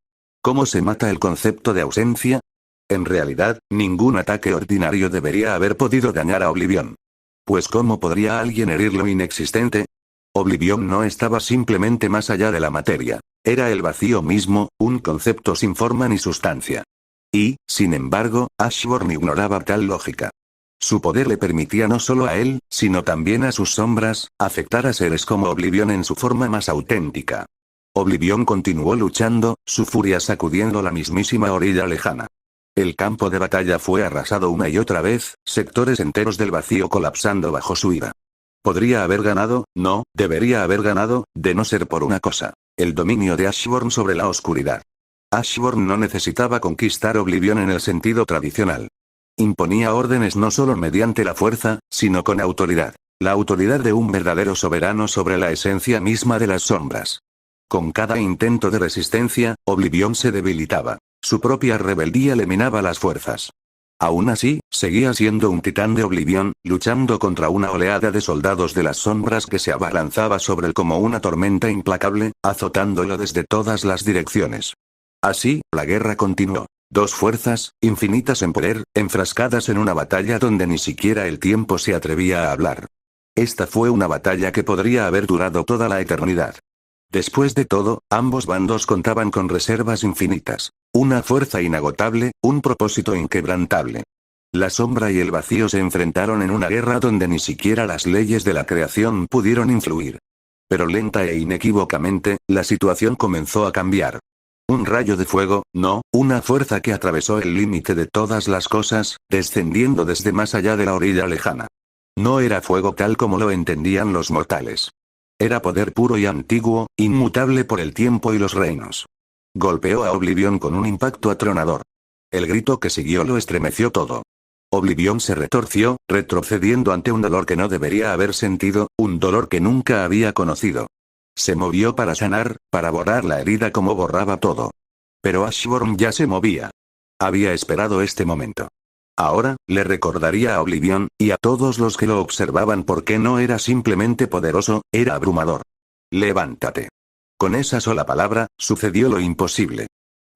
¿Cómo se mata el concepto de ausencia? En realidad, ningún ataque ordinario debería haber podido dañar a Oblivion. Pues ¿cómo podría alguien herir lo inexistente? Oblivion no estaba simplemente más allá de la materia. Era el vacío mismo, un concepto sin forma ni sustancia. Y, sin embargo, Ashburn ignoraba tal lógica. Su poder le permitía no solo a él, sino también a sus sombras, afectar a seres como Oblivion en su forma más auténtica. Oblivion continuó luchando, su furia sacudiendo la mismísima orilla lejana. El campo de batalla fue arrasado una y otra vez, sectores enteros del vacío colapsando bajo su ira. ¿Podría haber ganado? No, debería haber ganado, de no ser por una cosa: el dominio de Ashburn sobre la oscuridad. Ashburn no necesitaba conquistar Oblivion en el sentido tradicional. Imponía órdenes no solo mediante la fuerza, sino con autoridad. La autoridad de un verdadero soberano sobre la esencia misma de las sombras. Con cada intento de resistencia, Oblivion se debilitaba. Su propia rebeldía le minaba las fuerzas. Aún así, seguía siendo un titán de Oblivion, luchando contra una oleada de soldados de las sombras que se abalanzaba sobre él como una tormenta implacable, azotándolo desde todas las direcciones. Así, la guerra continuó. Dos fuerzas, infinitas en poder, enfrascadas en una batalla donde ni siquiera el tiempo se atrevía a hablar. Esta fue una batalla que podría haber durado toda la eternidad. Después de todo, ambos bandos contaban con reservas infinitas. Una fuerza inagotable, un propósito inquebrantable. La sombra y el vacío se enfrentaron en una guerra donde ni siquiera las leyes de la creación pudieron influir. Pero lenta e inequívocamente, la situación comenzó a cambiar. Un rayo de fuego, no, una fuerza que atravesó el límite de todas las cosas, descendiendo desde más allá de la orilla lejana. No era fuego tal como lo entendían los mortales. Era poder puro y antiguo, inmutable por el tiempo y los reinos. Golpeó a Oblivion con un impacto atronador. El grito que siguió lo estremeció todo. Oblivion se retorció, retrocediendo ante un dolor que no debería haber sentido, un dolor que nunca había conocido. Se movió para sanar, para borrar la herida como borraba todo. Pero Ashburn ya se movía. Había esperado este momento. Ahora, le recordaría a Oblivion, y a todos los que lo observaban por qué no era simplemente poderoso, era abrumador. Levántate. Con esa sola palabra, sucedió lo imposible.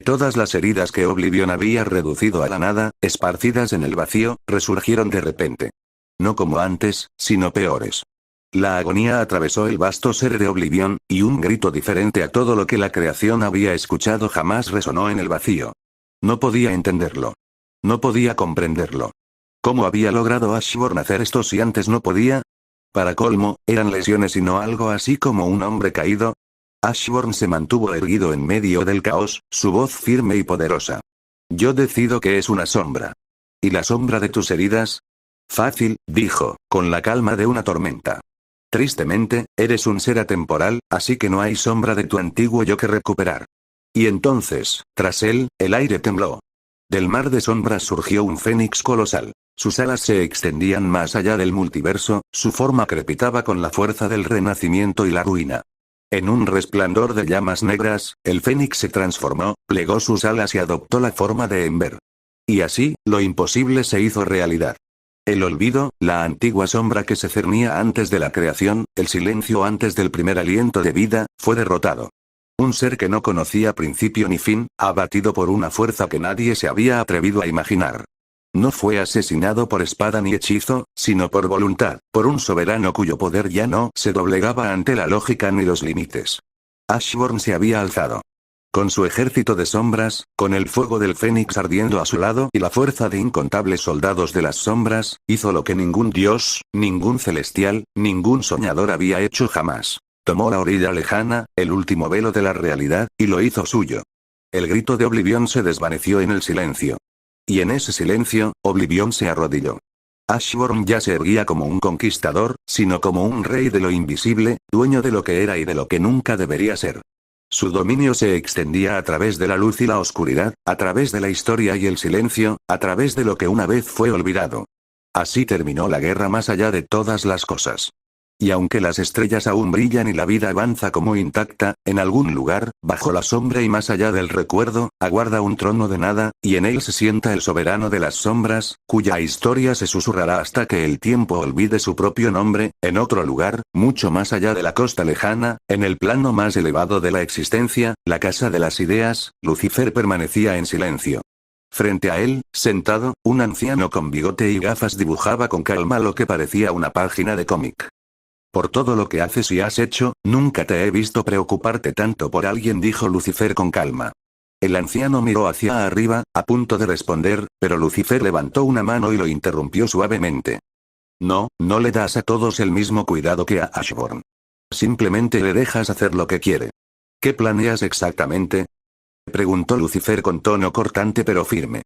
Todas las heridas que Oblivion había reducido a la nada, esparcidas en el vacío, resurgieron de repente. No como antes, sino peores. La agonía atravesó el vasto ser de Oblivion, y un grito diferente a todo lo que la creación había escuchado jamás resonó en el vacío. No podía entenderlo. No podía comprenderlo. ¿Cómo había logrado Ashburn hacer esto si antes no podía? Para colmo, eran lesiones y no algo así como un hombre caído. Ashburn se mantuvo erguido en medio del caos, su voz firme y poderosa. Yo decido que es una sombra. ¿Y la sombra de tus heridas? Fácil, dijo, con la calma de una tormenta. Tristemente, eres un ser atemporal, así que no hay sombra de tu antiguo yo que recuperar. Y entonces, tras él, el aire tembló. Del mar de sombras surgió un fénix colosal. Sus alas se extendían más allá del multiverso, su forma crepitaba con la fuerza del renacimiento y la ruina. En un resplandor de llamas negras, el fénix se transformó, plegó sus alas y adoptó la forma de Ember. Y así, lo imposible se hizo realidad. El olvido, la antigua sombra que se cernía antes de la creación, el silencio antes del primer aliento de vida, fue derrotado. Un ser que no conocía principio ni fin, abatido por una fuerza que nadie se había atrevido a imaginar. No fue asesinado por espada ni hechizo, sino por voluntad, por un soberano cuyo poder ya no se doblegaba ante la lógica ni los límites. Ashburn se había alzado. Con su ejército de sombras, con el fuego del fénix ardiendo a su lado y la fuerza de incontables soldados de las sombras, hizo lo que ningún dios, ningún celestial, ningún soñador había hecho jamás. Tomó la orilla lejana, el último velo de la realidad, y lo hizo suyo. El grito de Oblivion se desvaneció en el silencio. Y en ese silencio, Oblivion se arrodilló. Ashburn ya se erguía como un conquistador, sino como un rey de lo invisible, dueño de lo que era y de lo que nunca debería ser. Su dominio se extendía a través de la luz y la oscuridad, a través de la historia y el silencio, a través de lo que una vez fue olvidado. Así terminó la guerra más allá de todas las cosas. Y aunque las estrellas aún brillan y la vida avanza como intacta, en algún lugar, bajo la sombra y más allá del recuerdo, aguarda un trono de nada, y en él se sienta el soberano de las sombras, cuya historia se susurrará hasta que el tiempo olvide su propio nombre, en otro lugar, mucho más allá de la costa lejana, en el plano más elevado de la existencia, la casa de las ideas, Lucifer permanecía en silencio. Frente a él, sentado, un anciano con bigote y gafas dibujaba con calma lo que parecía una página de cómic. Por todo lo que haces y has hecho, nunca te he visto preocuparte tanto por alguien, dijo Lucifer con calma. El anciano miró hacia arriba, a punto de responder, pero Lucifer levantó una mano y lo interrumpió suavemente. No, no le das a todos el mismo cuidado que a Ashburn. Simplemente le dejas hacer lo que quiere. ¿Qué planeas exactamente?, preguntó Lucifer con tono cortante pero firme.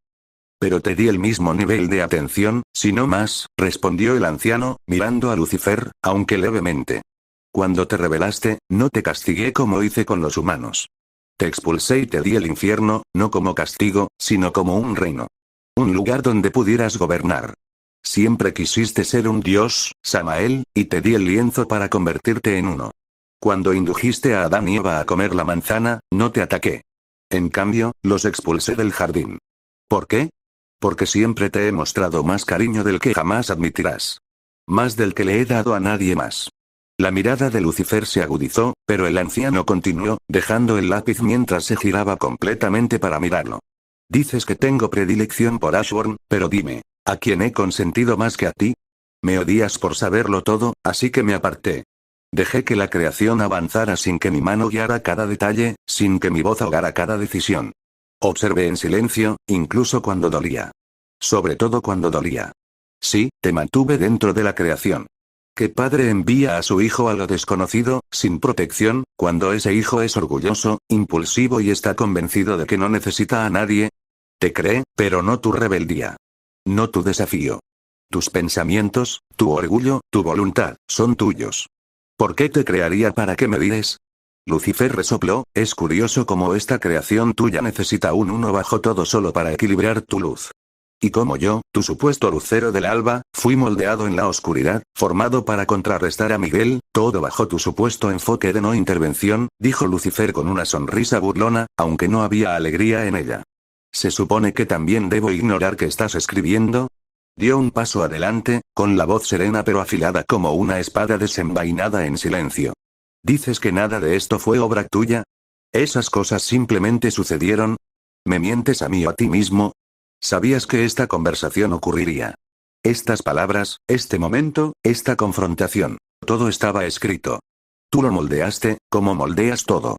Pero te di el mismo nivel de atención, si no más, respondió el anciano, mirando a Lucifer, aunque levemente. Cuando te rebelaste, no te castigué como hice con los humanos. Te expulsé y te di el infierno, no como castigo, sino como un reino. Un lugar donde pudieras gobernar. Siempre quisiste ser un dios, Samael, y te di el lienzo para convertirte en uno. Cuando indujiste a Adán y Eva a comer la manzana, no te ataqué. En cambio, los expulsé del jardín. ¿Por qué? Porque siempre te he mostrado más cariño del que jamás admitirás. Más del que le he dado a nadie más. La mirada de Lucifer se agudizó, pero el anciano continuó, dejando el lápiz mientras se giraba completamente para mirarlo. Dices que tengo predilección por Ashburn, pero dime, ¿a quién he consentido más que a ti? Me odias por saberlo todo, así que me aparté. Dejé que la creación avanzara sin que mi mano guiara cada detalle, sin que mi voz ahogara cada decisión. Observé en silencio, incluso cuando dolía. Sobre todo cuando dolía. Sí, te mantuve dentro de la creación. ¿Qué padre envía a su hijo a lo desconocido, sin protección, cuando ese hijo es orgulloso, impulsivo y está convencido de que no necesita a nadie? Te cree, pero no tu rebeldía. No tu desafío. Tus pensamientos, tu orgullo, tu voluntad, son tuyos. ¿Por qué te crearía para que me digas? Lucifer resopló, es curioso cómo esta creación tuya necesita un uno bajo todo solo para equilibrar tu luz. Y como yo, tu supuesto lucero del alba, fui moldeado en la oscuridad, formado para contrarrestar a Miguel, todo bajo tu supuesto enfoque de no intervención, dijo Lucifer con una sonrisa burlona, aunque no había alegría en ella. ¿Se supone que también debo ignorar que estás escribiendo? Dio un paso adelante, con la voz serena pero afilada como una espada desenvainada en silencio. ¿Dices que nada de esto fue obra tuya? ¿Esas cosas simplemente sucedieron? ¿Me mientes a mí o a ti mismo? Sabías que esta conversación ocurriría. Estas palabras, este momento, esta confrontación. Todo estaba escrito. Tú lo moldeaste, como moldeas todo.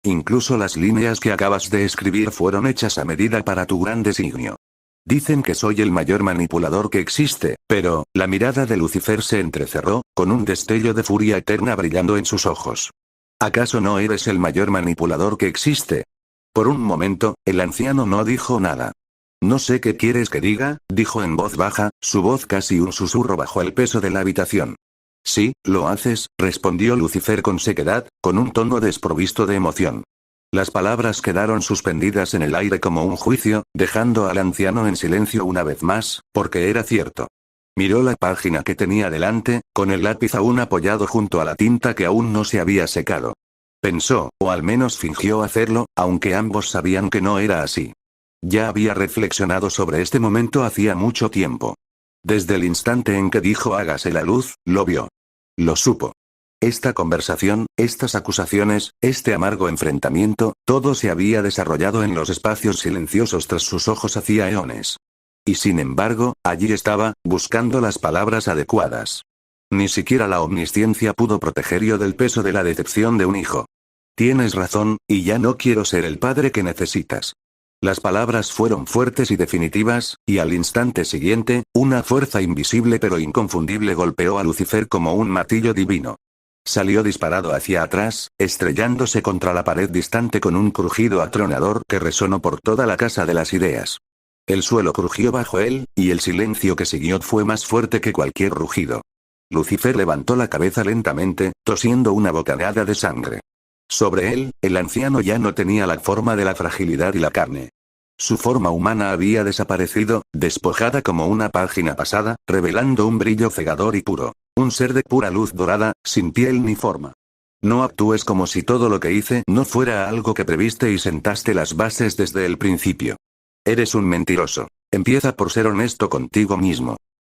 Incluso las líneas que acabas de escribir fueron hechas a medida para tu gran designio. Dicen que soy el mayor manipulador que existe, pero, la mirada de Lucifer se entrecerró, con un destello de furia eterna brillando en sus ojos. ¿Acaso no eres el mayor manipulador que existe? Por un momento, el anciano no dijo nada. No sé qué quieres que diga, dijo en voz baja, su voz casi un susurro bajo el peso de la habitación. Sí, lo haces, respondió Lucifer con sequedad, con un tono desprovisto de emoción. Las palabras quedaron suspendidas en el aire como un juicio, dejando al anciano en silencio una vez más, porque era cierto. Miró la página que tenía delante, con el lápiz aún apoyado junto a la tinta que aún no se había secado. Pensó, o al menos fingió hacerlo, aunque ambos sabían que no era así. Ya había reflexionado sobre este momento hacía mucho tiempo. Desde el instante en que dijo hágase la luz, lo vio. Lo supo. Esta conversación, estas acusaciones, este amargo enfrentamiento, todo se había desarrollado en los espacios silenciosos tras sus ojos hacía eones. Y sin embargo, allí estaba, buscando las palabras adecuadas. Ni siquiera la omnisciencia pudo protegerlo del peso de la decepción de un hijo. Tienes razón, y ya no quiero ser el padre que necesitas. Las palabras fueron fuertes y definitivas, y al instante siguiente, una fuerza invisible pero inconfundible golpeó a Lucifer como un martillo divino. Salió disparado hacia atrás, estrellándose contra la pared distante con un crujido atronador que resonó por toda la casa de las ideas. El suelo crujió bajo él, y el silencio que siguió fue más fuerte que cualquier rugido. Lucifer levantó la cabeza lentamente, tosiendo una bocanada de sangre. Sobre él, el anciano ya no tenía la forma de la fragilidad y la carne. Su forma humana había desaparecido, despojada como una página pasada, revelando un brillo cegador y puro. Un ser de pura luz dorada, sin piel ni forma. No actúes como si todo lo que hice no fuera algo que previste y sentaste las bases desde el principio. Eres un mentiroso. Empieza por ser honesto contigo mismo.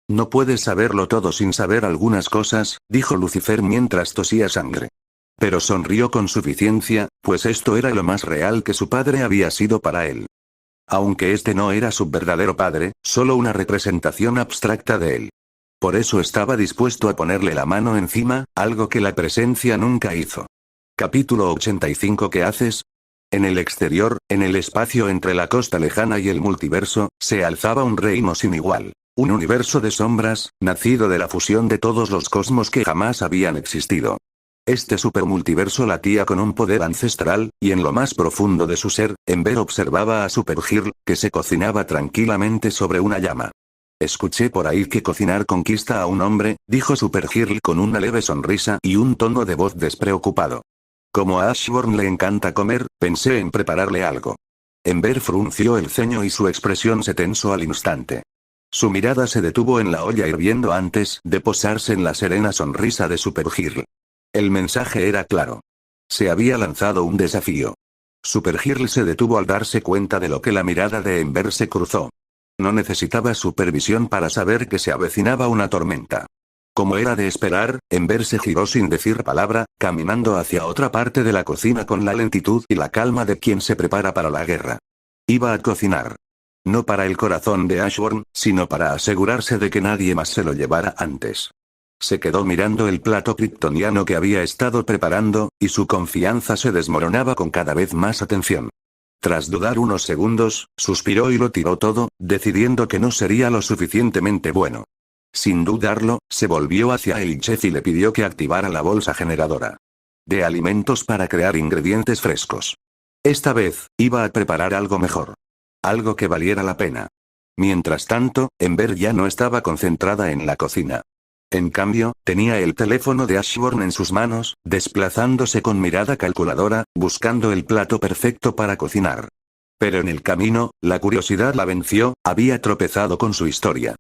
No puedes saberlo todo sin saber algunas cosas, dijo Lucifer mientras tosía sangre. Pero sonrió con suficiencia, pues esto era lo más real que su padre había sido para él. Aunque este no era su verdadero padre, solo una representación abstracta de él. Por eso estaba dispuesto a ponerle la mano encima, algo que la presencia nunca hizo. Capítulo 85. ¿Qué haces? En el exterior, en el espacio entre la costa lejana y el multiverso, se alzaba un reino sin igual. Un universo de sombras, nacido de la fusión de todos los cosmos que jamás habían existido. Este supermultiverso latía con un poder ancestral, y en lo más profundo de su ser, Ember observaba a Supergirl, que se cocinaba tranquilamente sobre una llama. Escuché por ahí que cocinar conquista a un hombre, dijo Supergirl con una leve sonrisa y un tono de voz despreocupado. Como a Ashburn le encanta comer, pensé en prepararle algo. Ember frunció el ceño y su expresión se tensó al instante. Su mirada se detuvo en la olla hirviendo antes de posarse en la serena sonrisa de Supergirl. El mensaje era claro. Se había lanzado un desafío. Supergirl se detuvo al darse cuenta de lo que la mirada de Ember se cruzó. No necesitaba supervisión para saber que se avecinaba una tormenta. Como era de esperar, Ember se giró sin decir palabra, caminando hacia otra parte de la cocina con la lentitud y la calma de quien se prepara para la guerra. Iba a cocinar. No para el corazón de Ashburn, sino para asegurarse de que nadie más se lo llevara antes. Se quedó mirando el plato kryptoniano que había estado preparando, y su confianza se desmoronaba con cada vez más atención. Tras dudar unos segundos, suspiró y lo tiró todo, decidiendo que no sería lo suficientemente bueno. Sin dudarlo, se volvió hacia el chef y le pidió que activara la bolsa generadora de alimentos para crear ingredientes frescos. Esta vez, iba a preparar algo mejor. Algo que valiera la pena. Mientras tanto, Ember ya no estaba concentrada en la cocina. En cambio, tenía el teléfono de Ashburn en sus manos, desplazándose con mirada calculadora, buscando el plato perfecto para cocinar. Pero en el camino, la curiosidad la venció, había tropezado con su historia.